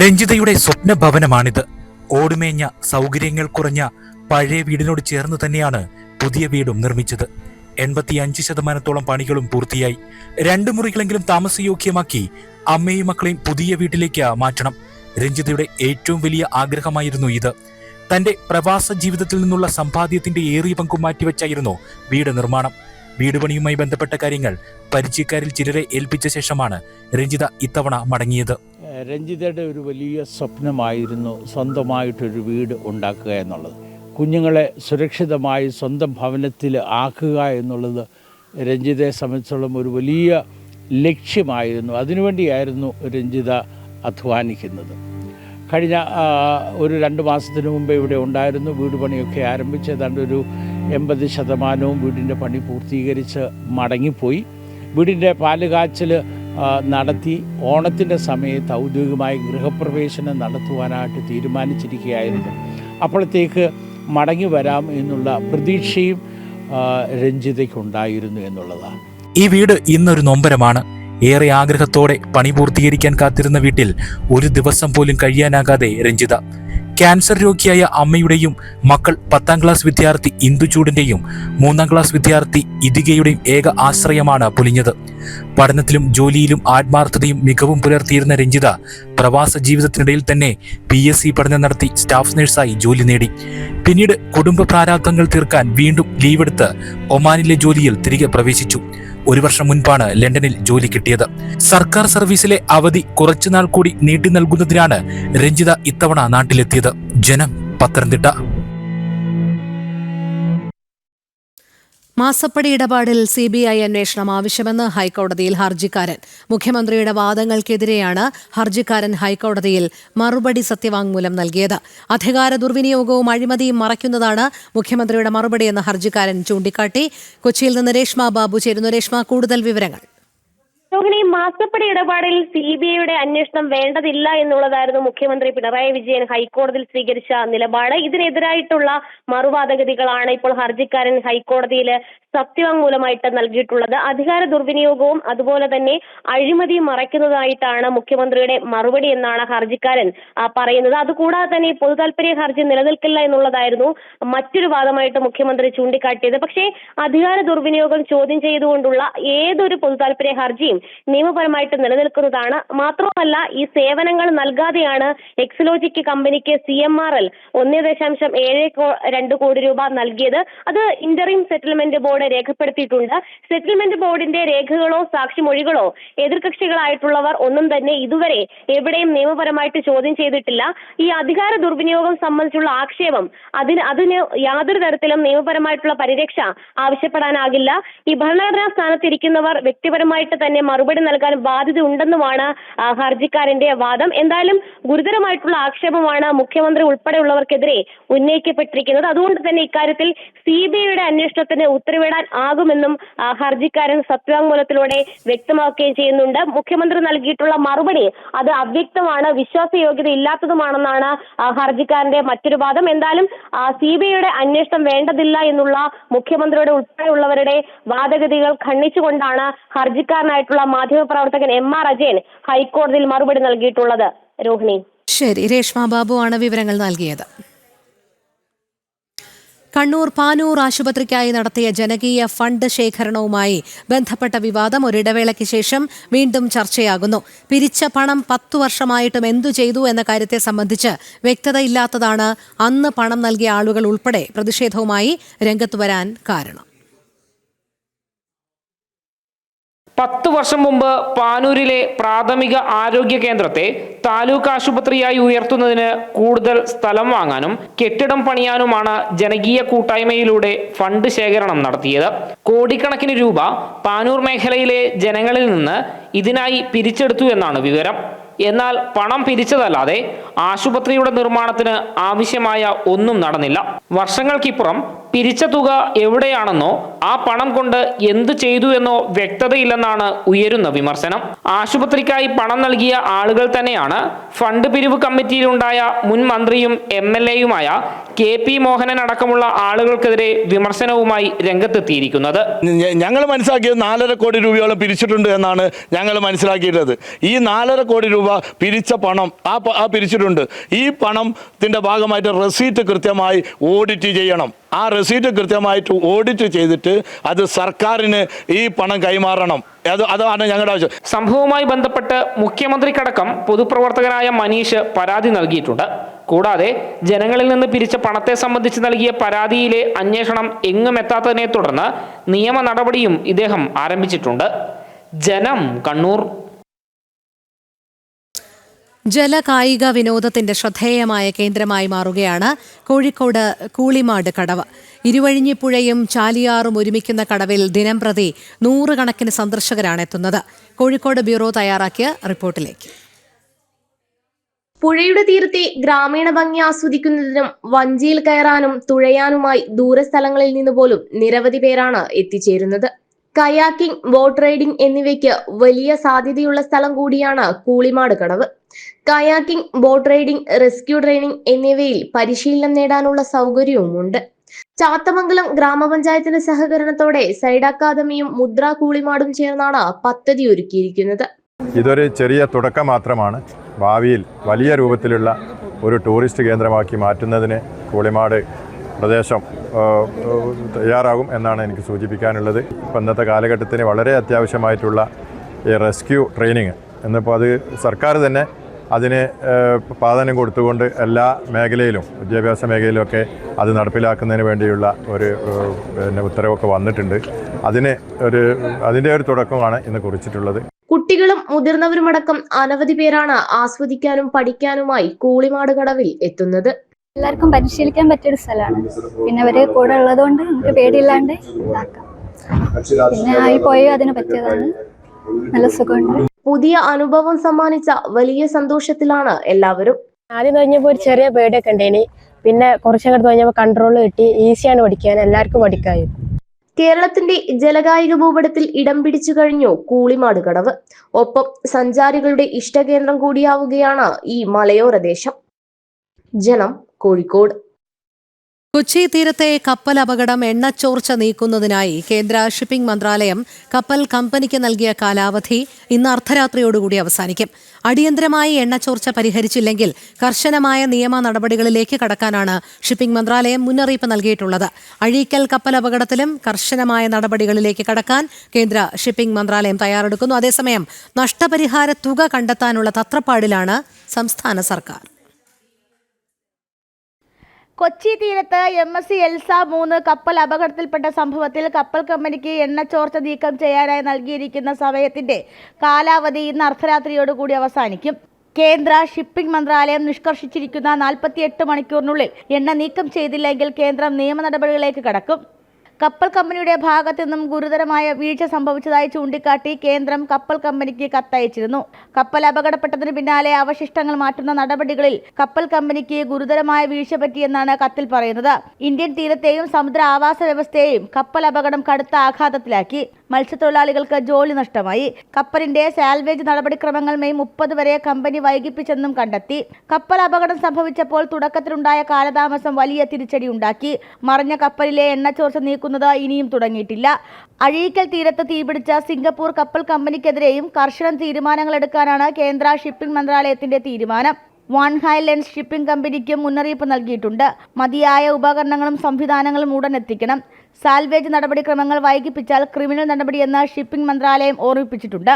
രഞ്ജിതയുടെ സ്വപ്ന ഭവനമാണിത്. ഓടുമേഞ്ഞ സൗകര്യങ്ങൾ കുറഞ്ഞ പഴയ വീടിനോട് ചേർന്ന് തന്നെയാണ് പുതിയ വീടും നിർമ്മിച്ചത്. 85% പണികളും പൂർത്തിയായി. 2 മുറികളെങ്കിലും താമസയോഗ്യമാക്കി അമ്മയും മക്കളെയും പുതിയ വീട്ടിലേക്ക് മാറ്റണം. രഞ്ജിതയുടെ ഏറ്റവും വലിയ ആഗ്രഹമായിരുന്നു ഇത്. തന്റെ പ്രവാസ ജീവിതത്തിൽ നിന്നുള്ള സമ്പാദ്യത്തിന്റെ ഏറിയ പങ്കും മാറ്റിവെച്ചായിരുന്നു വീട് നിർമ്മാണം. വീട് പണിയുമായി ബന്ധപ്പെട്ട കാര്യങ്ങൾ പരിചയക്കാരിൽ ചിലരെ ഏൽപ്പിച്ച ശേഷമാണ് രഞ്ജിത ഇത്തവണ മടങ്ങിയത്. രഞ്ജിതയുടെ ഒരു വലിയ സ്വപ്നമായിരുന്നു സ്വന്തമായിട്ടൊരു വീട് ഉണ്ടാക്കുക എന്നുള്ളത്. കുഞ്ഞുങ്ങളെ സുരക്ഷിതമായി സ്വന്തം ഭവനത്തിൽ ആക്കുക എന്നുള്ളത് രഞ്ജിതയെ സംബന്ധിച്ചോളം ഒരു വലിയ ലക്ഷ്യമായിരുന്നു. അതിനുവേണ്ടിയായിരുന്നു രഞ്ജിത അധ്വാനിക്കുന്നത്. കഴിഞ്ഞ ഒരു 2 മാസത്തിന് മുമ്പ് ഇവിടെ ഉണ്ടായിരുന്നു. വീട് പണിയൊക്കെ ആരംഭിച്ച് ഏതാണ്ട് ഒരു 80% വീടിൻ്റെ പണി പൂർത്തീകരിച്ച് മടങ്ങിപ്പോയി. വീടിൻ്റെ പാലുകാച്ചൽ നടത്തി ഓണത്തിൻ്റെ സമയത്ത് ഔദ്യോഗികമായി ഗൃഹപ്രവേശനം നടത്തുവാനായിട്ട് തീരുമാനിച്ചിരിക്കുകയായിരുന്നു. അപ്പോഴത്തേക്ക് മടങ്ങി വരാം എന്നുള്ള പ്രതീക്ഷയും രഞ്ജിതയ്ക്കുണ്ടായിരുന്നു എന്നുള്ളതാണ്. ഈ വീട് ഇന്നൊരു നൊമ്പരമാണ്. ഏറെ ആഗ്രഹത്തോടെ പണി പൂർത്തീകരിക്കാൻ കാത്തിരുന്ന വീട്ടിൽ ഒരു ദിവസം പോലും കഴിയാനാകാതെ രഞ്ജിത. ക്യാൻസർ രോഗിയായ അമ്മയുടെയും മക്കൾ 10ാം ക്ലാസ് വിദ്യാർത്ഥി ഇന്ദുചൂടിന്റെയും 3ാം ക്ലാസ് വിദ്യാർത്ഥി ഇതികയുടെയും ഏക ആശ്രയമാണ് പൊലിഞ്ഞത്. പഠനത്തിലും ജോലിയിലും ആത്മാർത്ഥതയും മികവും പുലർത്തിയിരുന്ന രഞ്ജിത പ്രവാസ ജീവിതത്തിനിടയിൽ തന്നെ PSC പഠനം നടത്തി സ്റ്റാഫ് നഴ്സായി ജോലി നേടി. പിന്നീട് കുടുംബ പ്രാരാബ്ധങ്ങൾ തീർക്കാൻ വീണ്ടും ലീവെടുത്ത് ഒമാനിലെ ജോലിയിൽ തിരികെ പ്രവേശിച്ചു. 1 വർഷം മുൻപാണ് ലണ്ടനിൽ ജോലി കിട്ടിയത്. സർക്കാർ സർവീസിലെ അവധി കുറച്ചുനാൾ കൂടി നീട്ടി നൽകുന്നതിനാണ് രഞ്ജിത ഇത്തവണ നാട്ടിലെത്തിയത്. ജനം, പത്തനംതിട്ട. മാസപ്പടി ഇടപാടിൽ CBI അന്വേഷണം ആവശ്യമെന്ന് ഹൈക്കോടതിയിൽ ഹർജിക്കാരൻ. മുഖ്യമന്ത്രിയുടെ വാദങ്ങൾക്കെതിരെയാണ് ഹർജിക്കാരൻ ഹൈക്കോടതിയിൽ മറുപടി സത്യവാങ്മൂലം നൽകിയത്. അധികാര ദുർവിനിയോഗവും അഴിമതിയും മറയ്ക്കുന്നതാണ് മുഖ്യമന്ത്രിയുടെ മറുപടിയെന്ന് ഹർജിക്കാരൻ ചൂണ്ടിക്കാട്ടി. കൊച്ചിയിൽ നിന്ന് രേഷ്മ ബാബു ചേരുന്നു. രേഷ്മ, കൂടുതൽ വിവരങ്ങൾ. മാസപ്പടി ഇടപാടിൽ CBIയുടെ അന്വേഷണം വേണ്ടതില്ല എന്നുള്ളതായിരുന്നു മുഖ്യമന്ത്രി പിണറായി വിജയൻ ഹൈക്കോടതിയിൽ സ്വീകരിച്ച നിലപാട്. ഇതിനെതിരായിട്ടുള്ള മറുവാദഗതികളാണ് ഇപ്പോൾ ഹർജിക്കാരൻ ഹൈക്കോടതിയിൽ സത്യവാങ്മൂലമായിട്ട് നൽകിയിട്ടുള്ളത്. അധികാര ദുർവിനിയോഗവും അതുപോലെ തന്നെ അഴിമതിയും മറയ്ക്കുന്നതായിട്ടാണ് മുഖ്യമന്ത്രിയുടെ മറുപടി എന്നാണ് ഹർജിക്കാരൻ പറയുന്നത്. അതുകൂടാതെ തന്നെ പൊതുതാൽപര്യ ഹർജി നിലനിൽക്കില്ല എന്നുള്ളതായിരുന്നു മറ്റൊരു വാദമായിട്ട് മുഖ്യമന്ത്രി ചൂണ്ടിക്കാട്ടിയത്. പക്ഷേ അധികാര ദുർവിനിയോഗം ചോദ്യം ചെയ്തുകൊണ്ടുള്ള ഏതൊരു പൊതുതാൽപര്യ ഹർജിയും നിയമപരമായിട്ട് നിലനിൽക്കുന്നതാണ്. മാത്രമല്ല, ഈ സേവനങ്ങൾ നൽകാതെയാണ് എക്സലോജിക് കമ്പനിക്ക് CMRL 1.72 കോടി രൂപ നൽകിയത്. അത് ഇന്ററിം സെറ്റിൽമെന്റ് ബോർഡ് രേഖപ്പെടുത്തിയിട്ടുണ്ട്. സെറ്റിൽമെന്റ് ബോർഡിന്റെ രേഖകളോ സാക്ഷിമൊഴികളോ എതിർകക്ഷികളായിട്ടുള്ളവർ ഒന്നും തന്നെ ഇതുവരെ എവിടെയും നിയമപരമായിട്ട് ചോദ്യം ചെയ്തിട്ടില്ല. ഈ അധികാര ദുർവിനിയോഗം സംബന്ധിച്ചുള്ള ആക്ഷേപം അതിന് യാതൊരു തരത്തിലും നിയമപരമായിട്ടുള്ള പരിരക്ഷ ആവശ്യപ്പെടാനാകില്ല. ഈ ഭരണഘടനാ സ്ഥാനത്തിരിക്കുന്നവർ വ്യക്തിപരമായിട്ട് തന്നെ മറുപടി നൽകാൻ ബാധ്യത ഉണ്ടെന്നുമാണ് ഹർജിക്കാരന്റെ വാദം. എന്തായാലും ഗുരുതരമായിട്ടുള്ള ആക്ഷേപമാണ് മുഖ്യമന്ത്രി ഉൾപ്പെടെയുള്ളവർക്കെതിരെ ഉന്നയിക്കപ്പെട്ടിരിക്കുന്നത്. അതുകൊണ്ട് തന്നെ ഇക്കാര്യത്തിൽ CBIയുടെ അന്വേഷണത്തിന് ഉത്തരവിടാൻ ആകുമെന്നും ഹർജിക്കാരൻ സത്യവാങ്മൂലത്തിലൂടെ വ്യക്തമാക്കുകയും ചെയ്യുന്നുണ്ട്. മുഖ്യമന്ത്രി നൽകിയിട്ടുള്ള മറുപടി അത് അവ്യക്തമാണ്, വിശ്വാസയോഗ്യത ഇല്ലാത്തതുമാണെന്നാണ് ഹർജിക്കാരന്റെ മറ്റൊരു വാദം. എന്തായാലും CBIയുടെ അന്വേഷണം വേണ്ടതില്ല എന്നുള്ള മുഖ്യമന്ത്രിയുടെ ഉൾപ്പെടെയുള്ളവരുടെ വാദഗതികൾ ഖണ്ഡിച്ചുകൊണ്ടാണ് ഹർജിക്കാരനായിട്ടുള്ള മാധ്യമപ്രവർത്തകൻ MR അജയൻ ഹൈക്കോടതിയിൽ മറുപടി നൽകിയിട്ടുള്ളത്. രോഹിണി. ശരി, രേഷ്മ ബാബു ആണ് വിവരങ്ങൾ നൽകിയത്. കണ്ണൂർ പാനൂർ ആശുപത്രിക്കായി നടത്തിയ ജനകീയ ഫണ്ട് ശേഖരണവുമായി ബന്ധപ്പെട്ട വിവാദം ഒരിടവേളയ്ക്ക് ശേഷം വീണ്ടും ചർച്ചയാകുന്നു. പിരിച്ച പണം 10 വർഷമായിട്ടും എന്തു ചെയ്തു എന്ന കാര്യത്തെ സംബന്ധിച്ച് വ്യക്തതയില്ലാത്തതാണ് അന്ന് പണം നൽകിയ ആളുകൾ ഉൾപ്പെടെ പ്രതിഷേധവുമായി രംഗത്തു വരാൻ കാരണം. 10 വർഷം മുമ്പ് പാനൂരിലെ പ്രാഥമിക ആരോഗ്യ കേന്ദ്രത്തെ താലൂക്ക് ആശുപത്രിയായി ഉയർത്തുന്നതിന് കൂടുതൽ സ്ഥലം വാങ്ങാനും കെട്ടിടം പണിയാനുമാണ് ജനകീയ കൂട്ടായ്മയിലൂടെ ഫണ്ട് ശേഖരണം നടത്തിയത്. കോടിക്കണക്കിന് രൂപ പാനൂർ മേഖലയിലെ ജനങ്ങളിൽ നിന്ന് ഇതിനായി പിരിച്ചെടുത്തു എന്നാണ് വിവരം. എന്നാൽ പണം പിരിച്ചതല്ലാതെ ആശുപത്രിയുടെ നിർമ്മാണത്തിന് ആവശ്യമായ ഒന്നും നടന്നില്ല. വർഷങ്ങൾക്കിപ്പുറം പിരിച്ച തുക എവിടെയാണെന്നോ ആ പണം കൊണ്ട് എന്തു ചെയ്തു എന്നോ വ്യക്തതയില്ലെന്നാണ് ഉയരുന്ന വിമർശനം. ആശുപത്രിക്കായി പണം നൽകിയ ആളുകൾ തന്നെയാണ് ഫണ്ട് പിരിവ് കമ്മിറ്റിയിലുണ്ടായ മുൻ മന്ത്രിയും MLAയുമായ KP മോഹനൻ അടക്കമുള്ള ആളുകൾക്കെതിരെ വിമർശനവുമായി രംഗത്തെത്തിയിരിക്കുന്നത്. ഞങ്ങൾ മനസ്സിലാക്കിയത് 4.5 കോടി രൂപയോളം പിരിച്ചിട്ടുണ്ട് എന്നാണ് ഞങ്ങൾ മനസ്സിലാക്കിയിട്ടുള്ളത്. ഈ 4.5 കോടി രൂപ പിരിച്ച പണം ആ പിരിച്ചിട്ടുണ്ട്. ഈ പണത്തിന്റെ ഭാഗമായിട്ട് റെസീറ്റ് കൃത്യമായി ഓഡിറ്റ് ചെയ്യണം. ആ റെസീറ്റ് കൃത്യമായിട്ട് ഓഡിറ്റ് ചെയ്തിട്ട് അത് സർക്കാരിന് ഈ പണം കൈമാറണം. അതാണ് ഞങ്ങളുടെ ആവശ്യം. സംഭവവുമായി ബന്ധപ്പെട്ട് മുഖ്യമന്ത്രിക്കടക്കം പൊതുപ്രവർത്തകനായ മനീഷ് പരാതി നൽകിയിട്ടുണ്ട്. കൂടാതെ ജനങ്ങളിൽ നിന്ന് പിരിച്ച പണത്തെ സംബന്ധിച്ച് നൽകിയ പരാതിയിലെ അന്വേഷണം എങ്ങും എത്താത്തതിനെ തുടർന്ന് നിയമ നടപടിയും ഇദ്ദേഹം ആരംഭിച്ചിട്ടുണ്ട്. ജനം, കണ്ണൂർ. ജലകായിക വിനോദത്തിന്റെ ശ്രദ്ധേയമായ കേന്ദ്രമായി മാറുകയാണ് കോഴിക്കോട് കൂളിമാട് കടവ്. ഇരുവഴിഞ്ഞിപ്പുഴയും ചാലിയാറും ഒരുമിക്കുന്ന കടവിൽ ദിനംപ്രതി 100 കണക്കിന് സന്ദർശകരാണ് എത്തുന്നത്. കോഴിക്കോട് ബ്യൂറോ തയ്യാറാക്കിയ റിപ്പോർട്ടിലേക്ക്. പുഴയുടെ തീരത്തെ ഗ്രാമീണ ഭംഗി ആസ്വദിക്കുന്നതിനും വഞ്ചിയിൽ കയറാനും തുഴയാനുമായി ദൂരസ്ഥലങ്ങളിൽ നിന്ന് പോലും നിരവധി പേരാണ് എത്തിച്ചേരുന്നത്. കയാക്കിംഗ്, ബോട്ട് റൈഡിംഗ് എന്നിവയ്ക്ക് വലിയ സാധ്യതയുള്ള സ്ഥലം കൂടിയാണ് കൂളിമാട് കടവ്. Kayaking, boat riding, rescue training എന്നിവയിൽ പരിശീലനം നേടാനുള്ള സൗകര്യവുമുണ്ട്. ചാത്തമംഗലം ഗ്രാമപഞ്ചായത്തിന്റെ സഹകരണത്തോടെ സൈഡ് അക്കാദമിയും മുദ്ര കൂളിമാടും ചേർന്നാണ് പദ്ധതി ഒരുക്കിയിരിക്കുന്നത്. ഇതൊരു ചെറിയ തുടക്കം മാത്രമാണ്. ഭാവിയിൽ വലിയ രൂപത്തിലുള്ള ഒരു ടൂറിസ്റ്റ് കേന്ദ്രമാക്കി മാറ്റുന്നതിന് കൂളിമാട് പ്രദേശം തയ്യാറാകും എന്നാണ് എനിക്ക് സൂചിപ്പിക്കാനുള്ളത്. ഇപ്പം ഇന്നത്തെ കാലഘട്ടത്തിന് വളരെ അത്യാവശ്യമായിട്ടുള്ള ഈ റെസ്ക്യൂ ട്രെയിനിങ് എന്നിപ്പോൾ അത് സർക്കാർ തന്നെ അതിന് പ്രാധാന്യം കൊടുത്തുകൊണ്ട് എല്ലാ മേഖലയിലും, വിദ്യാഭ്യാസ മേഖലയിലുമൊക്കെ അത് നടപ്പിലാക്കുന്നതിന് വേണ്ടിയുള്ള ഒരു ഉത്തരവൊക്കെ വന്നിട്ടുണ്ട്. അതിൻ്റെ ഒരു തുടക്കമാണ് ഇന്ന് കുറിച്ചിട്ടുള്ളത്. കുട്ടികളും മുതിർന്നവരുമടക്കം അനവധി പേരാണ് ആസ്വദിക്കാനും പഠിക്കാനുമായി കൂളിമാട് കടവിൽ എത്തുന്നത്. എല്ലാവർക്കും പരിശീലിക്കാൻ പറ്റിയൊരു സ്ഥലമാണ്. പിന്നെ അവര് കൂടെ ഉള്ളത് കൊണ്ട് നമുക്ക് പേടിയില്ലാണ്ട് ഇതാക്കാം. പിന്നെ ആയി പോയി അതിന് പറ്റിയതാണ്. നല്ല സുഖമുണ്ട്. പുതിയ അനുഭവം സമ്മാനിച്ച വലിയ സന്തോഷത്തിലാണ് എല്ലാവരും. ആദ്യം കഴിഞ്ഞപ്പോൾ ഒരു ചെറിയ പേടിയൊക്കെ ഉണ്ടേനി. പിന്നെ കുറച്ചങ്ങോട്ട് കഴിഞ്ഞപ്പോൾ കൺട്രോൾ കിട്ടി. ഈസിയാണ് പഠിക്കാൻ, എല്ലാവർക്കും പഠിക്കാനും. കേരളത്തിന്റെ ജലകായിക ഭൂപടത്തിൽ ഇടം പിടിച്ചു കഴിഞ്ഞു കൂളിമാട് കടവ്. ഒപ്പം സഞ്ചാരികളുടെ ഇഷ്ടകേന്ദ്രം കൂടിയാവുകയാണ് ഈ മലയോര ദേശം. ജനം, കോഴിക്കോട്. കൊച്ചി തീരത്തെ കപ്പൽ അപകടം എണ്ണച്ചോർച്ച നീക്കുന്നതിനായി കേന്ദ്ര ഷിപ്പിംഗ് മന്ത്രാലയം കപ്പൽ കമ്പനിക്ക് നൽകിയ കാലാവധി ഇന്ന് അർദ്ധരാത്രിയോടുകൂടി അവസാനിക്കും. അടിയന്തരമായി എണ്ണച്ചോർച്ച പരിഹരിച്ചില്ലെങ്കിൽ കർശനമായ നിയമ നടപടികളിലേക്ക് കടക്കാനാണ് ഷിപ്പിംഗ് മന്ത്രാലയം മുന്നറിയിപ്പ് നൽകിയിട്ടുള്ളത്. അഴീക്കൽ കപ്പൽ അപകടത്തിലും കർശനമായ നടപടികളിലേക്ക് കടക്കാൻ കേന്ദ്ര ഷിപ്പിംഗ് മന്ത്രാലയം തയ്യാറെടുക്കുന്നു. അതേസമയം നഷ്ടപരിഹാര തുക കണ്ടെത്താനുള്ള തത്രപ്പാടിലാണ് സംസ്ഥാന സർക്കാർ. കൊച്ചി തീരത്ത് MSC എൽസ 3 കപ്പൽ അപകടത്തിൽപ്പെട്ട സംഭവത്തിൽ കപ്പൽ കമ്പനിക്ക് എണ്ണച്ചോർച്ച നീക്കം ചെയ്യാനായി നൽകിയിരിക്കുന്ന സമയത്തിന്റെ കാലാവധി ഇന്ന് അർദ്ധരാത്രിയോടുകൂടി അവസാനിക്കും. കേന്ദ്ര ഷിപ്പിംഗ് മന്ത്രാലയം നിഷ്കർഷിച്ചിരിക്കുന്ന 48 മണിക്കൂറിനുള്ളിൽ എണ്ണ നീക്കം ചെയ്തില്ലെങ്കിൽ കേന്ദ്രം നിയമ നടപടികളിലേക്ക് കടക്കും. കപ്പൽ കമ്പനിയുടെ ഭാഗത്തു നിന്നും ഗുരുതരമായ വീഴ്ച സംഭവിച്ചതായി ചൂണ്ടിക്കാട്ടി കേന്ദ്രം കപ്പൽ കമ്പനിക്ക് കത്തയച്ചിരുന്നു. കപ്പൽ അപകടപ്പെട്ടതിന് പിന്നാലെ അവശിഷ്ടങ്ങൾ മാറ്റുന്ന നടപടികളിൽ കപ്പൽ കമ്പനിക്ക് ഗുരുതരമായ വീഴ്ച പറ്റിയെന്നാണ് കത്തിൽ പറയുന്നത്. ഇന്ത്യൻ തീരത്തെയും സമുദ്ര ആവാസ വ്യവസ്ഥയെയും കപ്പൽ അപകടം കടുത്ത ആഘാതത്തിലാക്കി. മത്സ്യത്തൊഴിലാളികൾക്ക് ജോലി നഷ്ടമായി. കപ്പലിന്റെ സാൽവേജ് നടപടിക്രമങ്ങൾ മെയ് 30 വരെ കമ്പനി വൈകിപ്പിച്ചെന്നും കണ്ടെത്തി. കപ്പൽ അപകടം സംഭവിച്ചപ്പോൾ തുടക്കത്തിലുണ്ടായ കാലതാമസം വലിയ തിരിച്ചടിയുണ്ടാക്കി. മറിഞ്ഞ കപ്പലിലെ എണ്ണച്ചോർച്ച നീക്കുന്നത് ഇനിയും തുടങ്ങിയിട്ടില്ല. അഴീക്കൽ തീരത്ത് തീപിടിച്ച സിംഗപ്പൂർ കപ്പൽ കമ്പനിക്കെതിരെയും കർശന തീരുമാനങ്ങൾ എടുക്കാനാണ് കേന്ദ്ര ഷിപ്പിംഗ് മന്ത്രാലയത്തിന്റെ തീരുമാനം. വൺ ഹൈലൻഡ്സ് ഷിപ്പിംഗ് കമ്പനിക്കും മുന്നറിയിപ്പ് നൽകിയിട്ടുണ്ട്. മതിയായ ഉപകരണങ്ങളും സംവിധാനങ്ങളും ഉടൻ എത്തിക്കണം. സാൽവേജ് നടപടിക്രമങ്ങൾ വൈകിപ്പിച്ചാൽ ക്രിമിനൽ നടപടിയെന്ന് ഷിപ്പിംഗ് മന്ത്രാലയം ഓർമ്മിപ്പിച്ചിട്ടുണ്ട്.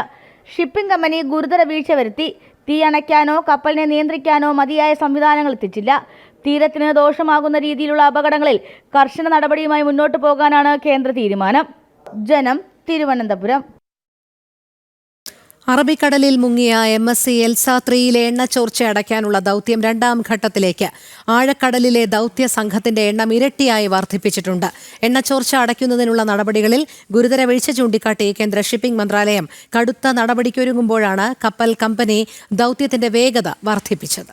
ഷിപ്പിംഗ് കമ്പനി ഗുരുതര വീഴ്ച വരുത്തി. തീ അണയ്ക്കാനോ കപ്പലിനെ നിയന്ത്രിക്കാനോ മതിയായ സംവിധാനങ്ങൾ എത്തിച്ചില്ല. തീരത്തിന് ദോഷമാകുന്ന രീതിയിലുള്ള അപകടങ്ങളിൽ കർശന നടപടിയുമായി മുന്നോട്ടു പോകാനാണ് കേന്ദ്ര തീരുമാനം. ജനം, തിരുവനന്തപുരം. അറബിക്കടലിൽ മുങ്ങിയ MSC എൽസ 3 എണ്ണച്ചോർച്ച അടയ്ക്കാനുള്ള ദൗത്യം 2ാം ഘട്ടത്തിലേക്ക്. ആഴക്കടലിലെ ദൗത്യ സംഘത്തിന്റെ എണ്ണം ഇരട്ടിയായി വർദ്ധിപ്പിച്ചിട്ടുണ്ട്. എണ്ണച്ചോർച്ച അടയ്ക്കുന്നതിനുള്ള നടപടികളിൽ ഗുരുതര വീഴ്ച ചൂണ്ടിക്കാട്ടി കേന്ദ്ര ഷിപ്പിംഗ് മന്ത്രാലയം കടുത്ത നടപടിക്കൊരുങ്ങുമ്പോഴാണ് കപ്പൽ കമ്പനി ദൗത്യത്തിന്റെ വേഗത വർദ്ധിപ്പിച്ചത്.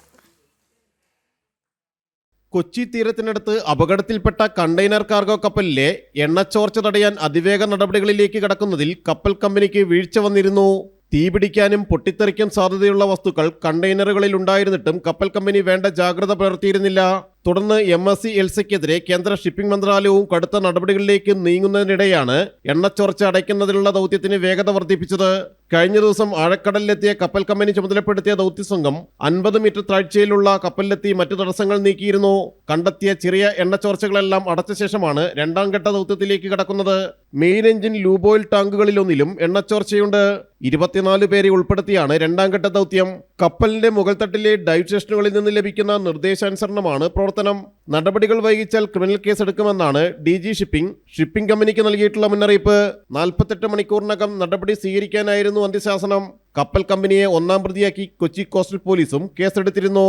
കൊച്ചി തീരത്തിനടുത്ത് അപകടത്തിൽപ്പെട്ട കണ്ടെയ്നർ കാർഗോ കപ്പലിലെ എണ്ണച്ചോർച്ച തടയാൻ അതിവേഗ നടപടികളിലേക്ക് കടക്കുന്നതിൽ കപ്പൽ കമ്പനിക്ക് വീഴ്ച വന്നിരുന്നു. തീപിടിക്കാനും പൊട്ടിത്തെറിക്കാൻ സാധ്യതയുള്ള വസ്തുക്കൾ കണ്ടെയ്നറുകളിൽ ഉണ്ടായിരുന്നിട്ടും കപ്പൽ കമ്പനി വേണ്ട ജാഗ്രത പുലർത്തിയിരുന്നില്ല. തുടർന്ന് MSC എൽസയ്ക്കെതിരെ കേന്ദ്ര ഷിപ്പിംഗ് മന്ത്രാലയവും കടുത്ത നടപടികളിലേക്ക് നീങ്ങുന്നതിനിടെയാണ് എണ്ണച്ചോർച്ച അടയ്ക്കുന്നതിനുള്ള ദൗത്യത്തിന് വേഗത വർദ്ധിപ്പിച്ചത്. കഴിഞ്ഞ ദിവസം ആഴക്കടലിലെത്തിയ കപ്പൽ കമ്പനി ചുമതലപ്പെടുത്തിയ ദൗത്യസംഘം 50 മീറ്റർ താഴ്ചയിലുള്ള കപ്പലിലെത്തി മറ്റു തടസ്സങ്ങൾ നീക്കിയിരുന്നു. കണ്ടെത്തിയ ചെറിയ എണ്ണച്ചോർച്ചകളെല്ലാം അടച്ച ശേഷമാണ് 2ാം ഘട്ട ദൗത്യത്തിലേക്ക് കടക്കുന്നത്. Main engine ലൂബോയിൽ ടാങ്കുകളിലൊന്നിലും എണ്ണച്ചോർച്ചയുണ്ട്. 24 പേരെ ഉൾപ്പെടുത്തിയാണ് 2ാം ഘട്ട ദൗത്യം. കപ്പലിന്റെ മുകൾ തട്ടിലെ ഡൈവ് സ്റ്റേഷനുകളിൽ നിന്ന് ലഭിക്കുന്ന നിർദ്ദേശാനുസരണമാണ് പ്രവർത്തനം. നടപടികൾ വൈകിച്ചാൽ ക്രിമിനൽ കേസെടുക്കുമെന്നാണ് DG ഷിപ്പിംഗ് കമ്പനിക്ക് നൽകിയിട്ടുള്ള മുന്നറിയിപ്പ്. 48 മണിക്കൂറിനകം നടപടി സ്വീകരിക്കാനായിരുന്നു അന്ത്യശാസനം. കപ്പൽ കമ്പനിയെ 1ാം പ്രതിയാക്കി കൊച്ചി കോസ്റ്റൽ പോലീസും കേസെടുത്തിരുന്നു.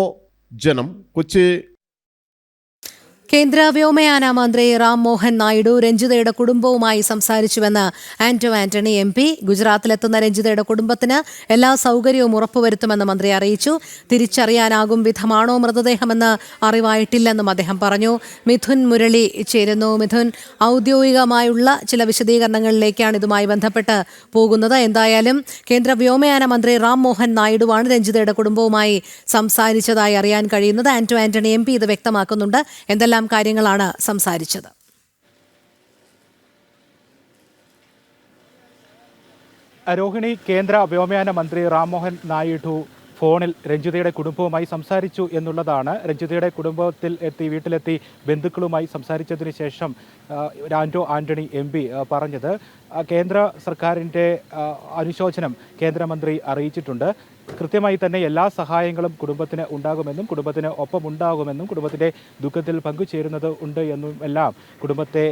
ജനം, കൊച്ചി. കേന്ദ്ര വ്യോമയാന മന്ത്രി റാം മോഹൻ നായിഡു രഞ്ജിതയുടെ കുടുംബവുമായി സംസാരിച്ചുവെന്ന് ആന്റോ ആന്റണി MP. ഗുജറാത്തിലെത്തുന്ന രഞ്ജിതയുടെ കുടുംബത്തിന് എല്ലാ സൗകര്യവും ഉറപ്പുവരുത്തുമെന്ന് മന്ത്രി അറിയിച്ചു. തിരിച്ചറിയാനാകും വിധമാണോ മൃതദേഹമെന്ന് അറിവായിട്ടില്ലെന്നും അദ്ദേഹം പറഞ്ഞു. മിഥുൻ മുരളി ചേരുന്നു. മിഥുൻ, ഔദ്യോഗികമായുള്ള ചില വിശദീകരണങ്ങളിലേക്കാണ് ഇതുമായി ബന്ധപ്പെട്ട് പോകുന്നത്. എന്തായാലും കേന്ദ്ര വ്യോമയാന മന്ത്രി റാം മോഹൻ നായിഡുവാണ് രഞ്ജിതയുടെ കുടുംബവുമായി സംസാരിച്ചതായി അറിയാൻ കഴിയുന്നത്. ആന്റോ ആന്റണി MP ഇത് വ്യക്തമാക്കുന്നുണ്ട്. എന്തെല്ലാം കാര്യങ്ങളാണ് സംസാരിച്ചത്? രോഹിണി, കേന്ദ്ര വ്യോമയാന മന്ത്രി റാം മോഹൻ നായിഡു ഫോണിൽ രഞ്ജിതയുടെ കുടുംബവുമായി സംസാരിച്ചു എന്നുള്ളതാണ്. രഞ്ജിതയുടെ കുടുംബത്തിൽ വീട്ടിലെത്തി ബന്ധുക്കളുമായി സംസാരിച്ചതിന് ശേഷം ആന്റോ ആന്റണി MP പറഞ്ഞത്. കേന്ദ്ര സർക്കാരിൻ്റെ അനുശോചനം കേന്ദ്രമന്ത്രി അറിയിച്ചിട്ടുണ്ട്. കൃത്യമായി തന്നെ എല്ലാ സഹായങ്ങളും കുടുംബത്തിന് ഉണ്ടാകുമെന്നും കുടുംബത്തിന് ഒപ്പമുണ്ടാകുമെന്നും കുടുംബത്തിൻ്റെ ദുഃഖത്തിൽ പങ്കുചേരുന്നത് ഉണ്ട് എന്നും എല്ലാം കുടുംബത്തെ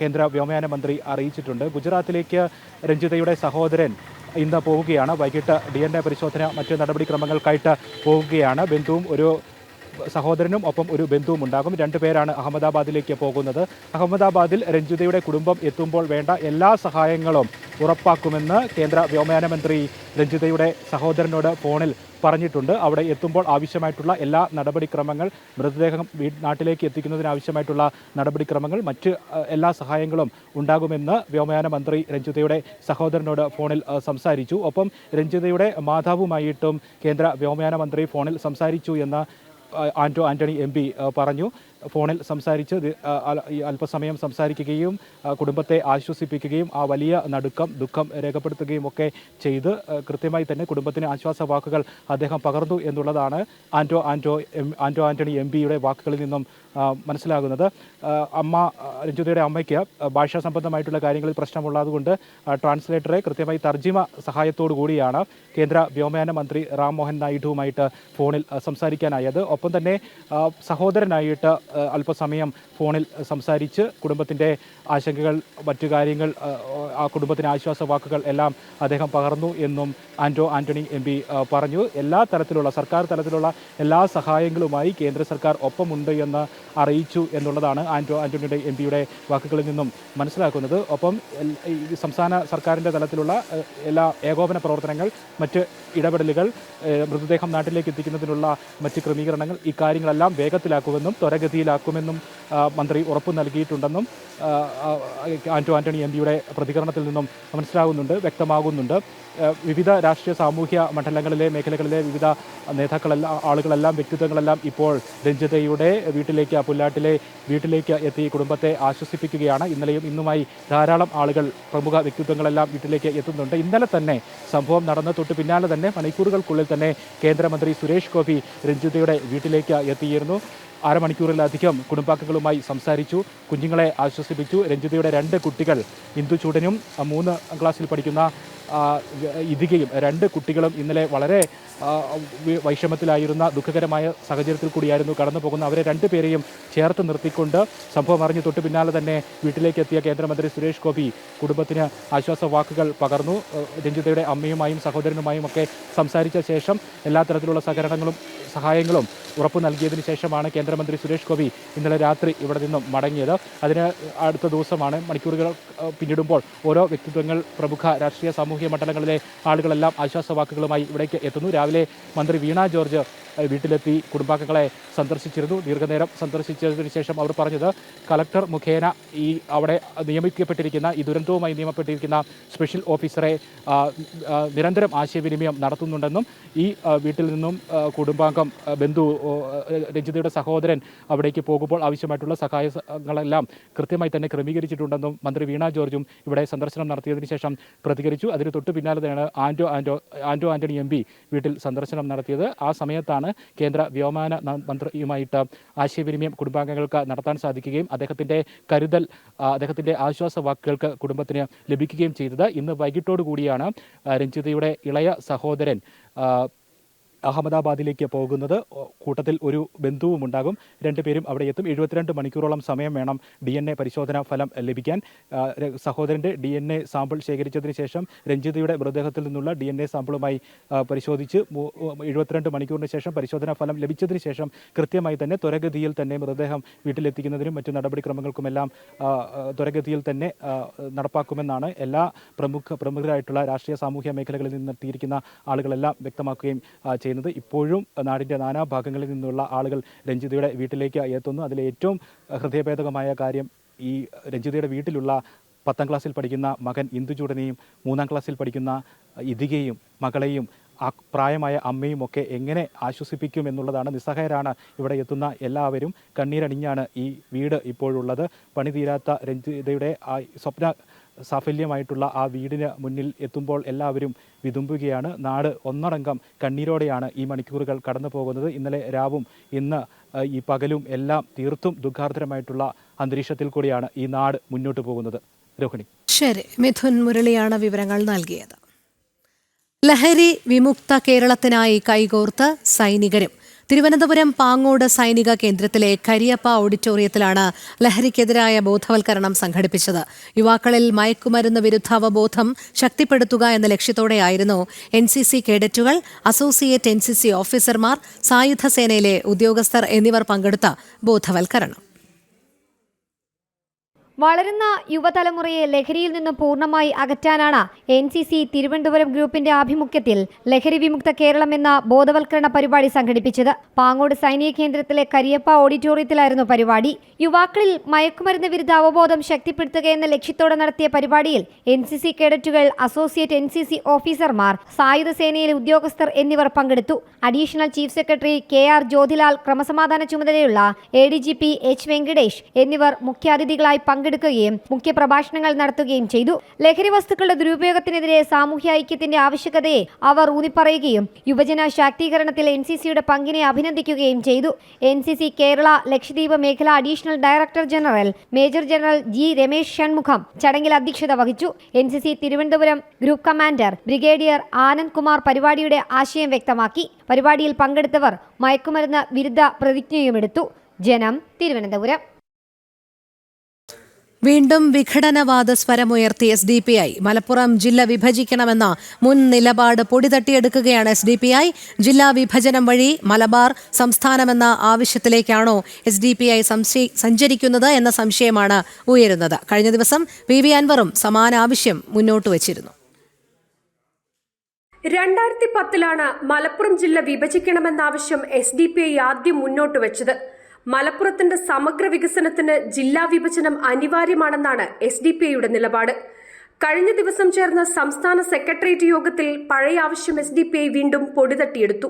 കേന്ദ്ര വ്യോമയാന മന്ത്രി അറിയിച്ചിട്ടുണ്ട്. ഗുജറാത്തിലേക്ക് രഞ്ജിതയുടെ സഹോദരൻ ഇന്ന് പോവുകയാണ്. വൈകിട്ട് DNA പരിശോധന മറ്റ് നടപടിക്രമങ്ങൾക്കായിട്ട് പോവുകയാണ്. ബന്ധുവും ഒരു സഹോദരനും ഒപ്പം ഒരു ബന്ധുവും ഉണ്ടാകും. 2 പേരാണ് അഹമ്മദാബാദിലേക്ക് പോകുന്നത്. അഹമ്മദാബാദിൽ രഞ്ജിതയുടെ കുടുംബം എത്തുമ്പോൾ വേണ്ട എല്ലാ സഹായങ്ങളും ഉറപ്പാക്കുമെന്ന് കേന്ദ്ര വ്യോമയാന മന്ത്രി രഞ്ജിതയുടെ സഹോദരനോട് ഫോണിൽ പറഞ്ഞിട്ടുണ്ട്. അവിടെ എത്തുമ്പോൾ ആവശ്യമായിട്ടുള്ള എല്ലാ നടപടിക്രമങ്ങൾ, മൃതദേഹം നാട്ടിലേക്ക് എത്തിക്കുന്നതിനാവശ്യമായിട്ടുള്ള നടപടിക്രമങ്ങൾ, മറ്റ് എല്ലാ സഹായങ്ങളും ഉണ്ടാകുമെന്ന് വ്യോമയാന മന്ത്രി രഞ്ജിതയുടെ സഹോദരനോട് ഫോണിൽ സംസാരിച്ചു. ഒപ്പം രഞ്ജിതയുടെ മാതാവുമായിട്ടും കേന്ദ്ര വ്യോമയാന മന്ത്രി ഫോണിൽ സംസാരിച്ചു എന്ന് ആന്റോ ആന്റണി MP പറഞ്ഞു. ഫോണിൽ സംസാരിച്ച് അല്പസമയം സംസാരിക്കുകയും കുടുംബത്തെ ആശ്വസിപ്പിക്കുകയും ആ വലിയ ദുഃഖം രേഖപ്പെടുത്തുകയും ഒക്കെ ചെയ്ത് കൃത്യമായി തന്നെ കുടുംബത്തിന് ആശ്വാസ വാക്കുകൾ അദ്ദേഹം പകർന്നു എന്നുള്ളതാണ് ആന്റോ ആന്റണി MPയുടെ വാക്കുകളിൽ നിന്നും മനസ്സിലാകുന്നത്. രഞ്ജിതയുടെ അമ്മയ്ക്ക് ഭാഷാ സംബന്ധമായിട്ടുള്ള കാര്യങ്ങളിൽ പ്രശ്നമുള്ളതുകൊണ്ട് ട്രാൻസ്ലേറ്ററെ കൃത്യമായി തർജിമ സഹായത്തോടു കൂടിയാണ് കേന്ദ്ര വ്യോമയാന മന്ത്രി റാം മോഹൻ നായിഡുവുമായിട്ട് ഫോണിൽ സംസാരിക്കാനായത്. ഒപ്പം തന്നെ സഹോദരനായിട്ട് അല്പസമയം ഫോണിൽ സംസാരിച്ച് കുടുംബത്തിൻ്റെ ആശങ്കകൾ, മറ്റു കാര്യങ്ങൾ, ആ കുടുംബത്തിന് ആശ്വാസ വാക്കുകൾ എല്ലാം അദ്ദേഹം പകർന്നു എന്നും ആന്റോ ആന്റണി MP പറഞ്ഞു. എല്ലാ തരത്തിലുള്ള സർക്കാർ തലത്തിലുള്ള എല്ലാ സഹായങ്ങളുമായി കേന്ദ്ര സർക്കാർ ഒപ്പമുണ്ട് എന്ന് അറിയിച്ചു എന്നുള്ളതാണ് ആന്റോ ആന്റണിയുടെ MPയുടെ വാക്കുകളിൽ നിന്നും മനസ്സിലാക്കുന്നത്. ഒപ്പം സംസ്ഥാന സർക്കാരിൻ്റെ തലത്തിലുള്ള എല്ലാ ഏകോപന പ്രവർത്തനങ്ങൾ, മറ്റ് ഇടപെടലുകൾ, മൃതദേഹം നാട്ടിലേക്ക് എത്തിക്കുന്നതിനുള്ള മറ്റ് ക്രമീകരണങ്ങൾ, ഇക്കാര്യങ്ങളെല്ലാം വേഗത്തിലാക്കുമെന്നും ത്വരഗതിയിലാക്കുമെന്നും മന്ത്രി ഉറപ്പു നൽകിയിട്ടുണ്ടെന്നും ആന്റോ ആന്റണി MPയുടെ പ്രതികരണത്തിൽ നിന്നും വ്യക്തമാകുന്നുണ്ട്. വിവിധ രാഷ്ട്രീയ സാമൂഹ്യ മണ്ഡലങ്ങളിലെ മേഖലകളിലെ വിവിധ നേതാക്കളെല്ലാം, ആളുകളെല്ലാം, വ്യക്തിത്വങ്ങളെല്ലാം ഇപ്പോൾ രഞ്ജിതയുടെ പുല്ലാട്ടിലെ വീട്ടിലേക്ക് എത്തി കുടുംബത്തെ ആശ്വസിപ്പിക്കുകയാണ്. ഇന്നലെയും ഇന്നുമായി ധാരാളം ആളുകൾ, പ്രമുഖ വ്യക്തിത്വങ്ങളെല്ലാം വീട്ടിലേക്ക് എത്തുന്നുണ്ട്. ഇന്നലെ തന്നെ സംഭവം നടന്ന തൊട്ട് പിന്നാലെ തന്നെ മണിക്കൂറുകൾക്കുള്ളിൽ തന്നെ കേന്ദ്രമന്ത്രി സുരേഷ് ഗോപി രഞ്ജിതയുടെ വീട്ടിലേക്ക് എത്തിയിരുന്നു. അരമണിക്കൂറിലധികം കുടുംബാംഗങ്ങളുമായി സംസാരിച്ചു, കുഞ്ഞുങ്ങളെ ആശ്വസിപ്പിച്ചു. രഞ്ജിതയുടെ 2 കുട്ടികൾ, ഇന്ദുചൂടനും 3 ക്ലാസ്സിൽ പഠിക്കുന്ന ഇതികയും, 2 കുട്ടികളും ഇന്നലെ വളരെ വൈഷമ്യത്തിലായിരുന്ന ദുഃഖകരമായ സാഹചര്യത്തിൽ കൂടിയായിരുന്നു കടന്നു പോകുന്നത്. അവരെ 2 പേരെയും ചേർത്ത് നിർത്തിക്കൊണ്ട് സംഭവം അറിഞ്ഞ് തൊട്ട് പിന്നാലെ തന്നെ വീട്ടിലേക്ക് എത്തിയ കേന്ദ്രമന്ത്രി സുരേഷ് ഗോപി കുടുംബത്തിന് ആശ്വാസ വാക്കുകൾ പകർന്നു. രഞ്ജിതയുടെ അമ്മയുമായും സഹോദരനുമായും ഒക്കെ സംസാരിച്ച ശേഷം എല്ലാ തരത്തിലുള്ള സഹായങ്ങളും ഉറപ്പു നൽകിയതിന് ശേഷമാണ് കേന്ദ്രമന്ത്രി സുരേഷ് ഗോപി ഇന്നലെ രാത്രി ഇവിടെ നിന്നും മടങ്ങിയത്. അതിന് അടുത്ത ദിവസമാണ്, മണിക്കൂറുകൾ പിന്നിടുമ്പോൾ ഓരോ വ്യക്തിത്വങ്ങൾ, പ്രമുഖ രാഷ്ട്രീയ സാമൂഹ്യ മണ്ഡലങ്ങളിലെ ആളുകളെല്ലാം ആശ്വാസവാക്കുകളുമായി ഇവിടേക്ക് എത്തുന്നു. രാവിലെ മന്ത്രി വീണ ജോർജ് വീട്ടിലെത്തി കുടുംബാംഗങ്ങളെ സന്ദർശിച്ചിരുന്നു. ദീർഘനേരം സന്ദർശിച്ചതിന് ശേഷം അവർ പറഞ്ഞത്, കളക്ടർ മുഖേന അവിടെ നിയമിക്കപ്പെട്ടിരിക്കുന്ന, ഈ ദുരന്തവുമായി നിയമപ്പെട്ടിരിക്കുന്ന സ്പെഷ്യൽ ഓഫീസറെ നിരന്തരം ആശയവിനിമയം നടത്തുന്നുണ്ടെന്നും ഈ വീട്ടിൽ നിന്നും കുടുംബാംഗം, ബന്ധു, രഞ്ജിതയുടെ സഹോദരൻ അവിടേക്ക് പോകുമ്പോൾ ആവശ്യമായിട്ടുള്ള സഹായങ്ങളെല്ലാം കൃത്യമായി തന്നെ ക്രമീകരിച്ചിട്ടുണ്ടെന്നും മന്ത്രി വീണ ജോർജും ഇവിടെ സന്ദർശനം നടത്തിയതിനു ശേഷം പ്രതികരിച്ചു. അതിന് തൊട്ട് പിന്നാലെയാണ് ആന്റോ ആന്റണി MP വീട്ടിൽ സന്ദർശനം നടത്തിയത്. ആ സമയത്താണ് കേന്ദ്ര വ്യോമയാന മന്ത്രിയുമായിട്ട് ആശയവിനിമയം കുടുംബാംഗങ്ങൾക്ക് നടത്താൻ സാധിക്കുകയും അദ്ദേഹത്തിൻ്റെ കരുതൽ, അദ്ദേഹത്തിൻ്റെ ആശ്വാസ വാക്കുകൾക്ക് കുടുംബത്തിന് ലഭിക്കുകയും ചെയ്തത്. ഇന്ന് വൈകിട്ടോടു കൂടിയാണ് രഞ്ജിതയുടെ ഇളയ സഹോദരൻ അഹമ്മദാബാദിലേക്ക് പോകുന്നത്. കൂട്ടത്തിൽ ഒരു ബന്ധുവും ഉണ്ടാകും. രണ്ടുപേരും അവിടെ എത്തും. 72 മണിക്കൂറോളം സമയം വേണം DNA പരിശോധനാ ഫലം ലഭിക്കാൻ. സഹോദരൻ്റെ DNA സാമ്പിൾ ശേഖരിച്ചതിന് ശേഷം രഞ്ജിതയുടെ മൃതദേഹത്തിൽ നിന്നുള്ള DNA സാമ്പിളുമായി പരിശോധിച്ച് 72 മണിക്കൂറിന് ശേഷം പരിശോധനാ ഫലം ലഭിച്ചതിന് ശേഷം കൃത്യമായി തന്നെ ത്വരഗതിയിൽ തന്നെ മൃതദേഹം വീട്ടിലെത്തിക്കുന്നതിനും മറ്റു നടപടിക്രമങ്ങൾക്കുമെല്ലാം ത്വരഗതിയിൽ തന്നെ നടപ്പാക്കുമെന്നാണ് എല്ലാ പ്രമുഖരായിട്ടുള്ള രാഷ്ട്രീയ സാമൂഹ്യ മേഖലകളിൽ നിന്നെത്തിയിരിക്കുന്ന ആളുകളെല്ലാം വ്യക്തമാക്കുകയും ചെയ്യുന്നത്. ഇപ്പോഴും നാടിൻ്റെ നാനാഭാഗങ്ങളിൽ നിന്നുള്ള ആളുകൾ രഞ്ജിതയുടെ വീട്ടിലേക്ക് എത്തുന്നു. അതിലെ ഏറ്റവും ഹൃദയഭേദകമായ കാര്യം ഈ രഞ്ജിതയുടെ വീട്ടിലുള്ള 10ാം ക്ലാസ്സിൽ പഠിക്കുന്ന മകൻ ഇന്ദുചൂടനെയും 3ാം ക്ലാസ്സിൽ പഠിക്കുന്ന ഇതികയും മകളെയും ആ പ്രായമായ അമ്മയും ഒക്കെ എങ്ങനെ ആശ്വസിപ്പിക്കും എന്നുള്ളതാണ്. നിസ്സഹായരാണ് ഇവിടെ എത്തുന്ന എല്ലാവരും. കണ്ണീരണിഞ്ഞാണ് ഈ വീട് ഇപ്പോഴുള്ളത്. പണി തീരാത്ത രഞ്ജിതയുടെ ആ സ്വപ്ന സാഫല്യമായിട്ടുള്ള ആ വീടിന് മുന്നിൽ എത്തുമ്പോൾ എല്ലാവരും വിതുമ്പുകയാണ്. നാട് ഒന്നടങ്കം കണ്ണീരോടെയാണ് ഈ മണിക്കൂറുകൾ കടന്നു പോകുന്നത്. ഇന്നലെ രാവും ഇന്ന് ഈ പകലും എല്ലാം തീർത്തും ദുഃഖാർദ്രമായിട്ടുള്ള അന്തരീക്ഷത്തിൽ കൂടിയാണ് ഈ നാട് മുന്നോട്ട് പോകുന്നത്. രോഹിണി. ശരി, മിഥുൻ മുരളിയാണ് വിവരങ്ങൾ നൽകിയത്. ലഹരി വിമുക്ത കേരളത്തിനായി കൈകോർത്ത് സൈനികരും. തിരുവനന്തപുരം പാങ്ങോട് സൈനിക കേന്ദ്രത്തിലെ കരിയപ്പ ഓഡിറ്റോറിയത്തിലാണ് ലഹരിക്കെതിരായ ബോധവൽക്കരണം സംഘടിപ്പിച്ചത്. യുവാക്കളിൽ മയക്കുമരുന്ന് വിരുദ്ധ അവബോധം ശക്തിപ്പെടുത്തുക എന്ന ലക്ഷ്യത്തോടെയായിരുന്നു NCC കേഡറ്റുകൾ, അസോസിയേറ്റ് NCC ഓഫീസർമാർ, സായുധ സേനയിലെ ഉദ്യോഗസ്ഥർ എന്നിവർ പങ്കെടുത്ത ബോധവൽക്കരണം. വളരുന്ന യുവതലമുറയെ ലഹരിയിൽ നിന്ന് പൂർണ്ണമായി അകറ്റാനാണ് NCC തിരുവനന്തപുരം ഗ്രൂപ്പിന്റെ ആഭിമുഖ്യത്തിൽ ലഹരി വിമുക്ത കേരളം എന്ന ബോധവൽക്കരണ പരിപാടി സംഘടിപ്പിച്ചത്. പാങ്ങോട് സൈനിക കേന്ദ്രത്തിലെ കരിയപ്പ ഓഡിറ്റോറിയത്തിലായിരുന്നു പരിപാടി. യുവാക്കളിൽ മയക്കുമരുന്ന് വിരുദ്ധ അവബോധം ശക്തിപ്പെടുത്തുക എന്ന ലക്ഷ്യത്തോടെ നടത്തിയ പരിപാടിയിൽ NCC കേഡറ്റുകൾ, അസോസിയേറ്റ് NCC ഓഫീസർമാർ, സായുധ സേനയിലെ ഉദ്യോഗസ്ഥർ എന്നിവർ പങ്കെടുത്തു. Additional chief secretary KR Jyothilal, ക്രമസമാധാന ചുമതലയുള്ള ADGP H വെങ്കടേഷ് എന്നിവർ മുഖ്യാതിഥികളായി പങ്കെടുക്കുകയും മുഖ്യപ്രഭാഷണങ്ങൾ നടത്തുകയും ചെയ്തു. ലഹരി വസ്തുക്കളുടെ ദുരുപയോഗത്തിനെതിരെ സാമൂഹ്യ ഐക്യത്തിന്റെ ആവശ്യകതയെ അവർ ഊന്നിപ്പറയുകയും യുവജന ശാക്തീകരണത്തിൽ NCCയുടെ പങ്കിനെ അഭിനന്ദിക്കുകയും ചെയ്തു. NCC കേരള ലക്ഷദ്വീപ് മേഖല additional director general major general G Ramesh Shanmugam ചടങ്ങിൽ അധ്യക്ഷത വഹിച്ചു. NCC Thiruvananthapuram group commander brigadier Anand Kumar പരിപാടിയുടെ ആശയം വ്യക്തമാക്കി. പരിപാടിയിൽ പങ്കെടുത്തവർ മയക്കുമരുന്ന് വിരുദ്ധ പ്രതിജ്ഞയുമെടുത്തു. ജനം, തിരുവനന്തപുരം. വീണ്ടും വിഘടനവാദ സ്വരമുയർത്തി SDPI. മലപ്പുറം ജില്ല വിഭജിക്കണമെന്ന മുൻ നിലപാട് പൊടിതട്ടിയെടുക്കുകയാണ് SDPI. ജില്ലാ വിഭജനം വഴി മലബാർ സംസ്ഥാനമെന്ന ആവശ്യത്തിലേക്കാണോ SDPI സഞ്ചരിക്കുന്നത് എന്ന സംശയമാണ് ഉയരുന്നത്. കഴിഞ്ഞ ദിവസം PV അൻവറും സമാന ആവശ്യം മുന്നോട്ട് വച്ചിരുന്നു. 2010 മലപ്പുറം ജില്ല വിഭജിക്കണമെന്ന ആവശ്യം SDPI ആദ്യം മുന്നോട്ട് വെച്ചത്. മലപ്പുറത്തിന്റെ സമഗ്ര വികസനത്തിന് ജില്ലാ വിഭജനം അനിവാര്യമാണെന്നാണ് SDPIയുടെ നിലപാട്. കഴിഞ്ഞ ദിവസം ചേർന്ന സംസ്ഥാന സെക്രട്ടേറിയറ്റ് യോഗത്തിൽ പഴയ ആവശ്യം SDPI വീണ്ടും പൊടിതട്ടിയെടുത്തു.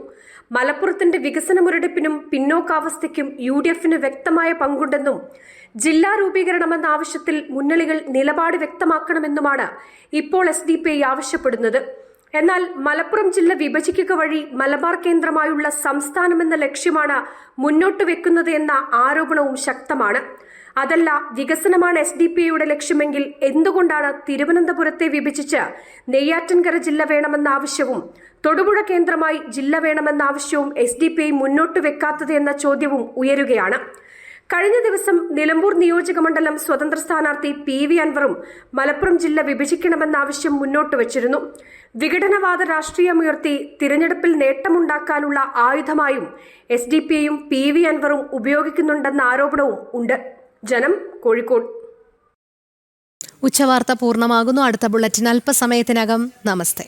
മലപ്പുറത്തിന്റെ വികസന മുരടിപ്പിനും പിന്നോക്കാവസ്ഥയ്ക്കും UDFന് വ്യക്തമായ പങ്കുണ്ടെന്നും ജില്ലാ രൂപീകരണമെന്ന ആവശ്യത്തിൽ മുന്നണികൾ നിലപാട് വ്യക്തമാക്കണമെന്നുമാണ് ഇപ്പോൾ SDPI ആവശ്യപ്പെടുന്നത്. എന്നാൽ മലപ്പുറം ജില്ല വിഭജിക്കുക വഴി മലബാർ കേന്ദ്രമായുള്ള സംസ്ഥാനമെന്ന ലക്ഷ്യമാണ് മുന്നോട്ട് വെക്കുന്നത് എന്ന ആരോപണവും ശക്തമാണ്. അതല്ല, വികസനമാണ് SDPIയുടെ ലക്ഷ്യമെങ്കിൽ എന്തുകൊണ്ടാണ് തിരുവനന്തപുരത്തെ വിഭജിച്ച് നെയ്യാറ്റിൻകര ജില്ല വേണമെന്ന ആവശ്യവും തൊടുപുഴ കേന്ദ്രമായി ജില്ല വേണമെന്ന ആവശ്യവും SDPI മുന്നോട്ട് വെക്കാത്തത് എന്ന ചോദ്യവും ഉയരുകയാണ്. കഴിഞ്ഞ ദിവസം നിലമ്പൂർ നിയോജക മണ്ഡലം സ്വതന്ത്ര സ്ഥാനാർത്ഥി PV അൻവറും മലപ്പുറം ജില്ല വിഭജിക്കണമെന്ന ആവശ്യം മുന്നോട്ട് വച്ചിരുന്നു. വിഘടനവാദ രാഷ്ട്രീയമുയർത്തി തിരഞ്ഞെടുപ്പിൽ നേട്ടമുണ്ടാക്കാനുള്ള ആയുധമായും SDPIയും PV അൻവറും ഉപയോഗിക്കുന്നുണ്ടെന്ന ആരോപണവും ഉണ്ട്. ജനം, കോഴിക്കോട്. ഉച്ചവാർത്ത പൂർണ്ണമാകുന്നു. അടുത്ത ബുള്ളറ്റിൻ അല്പസമയത്തിനകം. നമസ്തേ.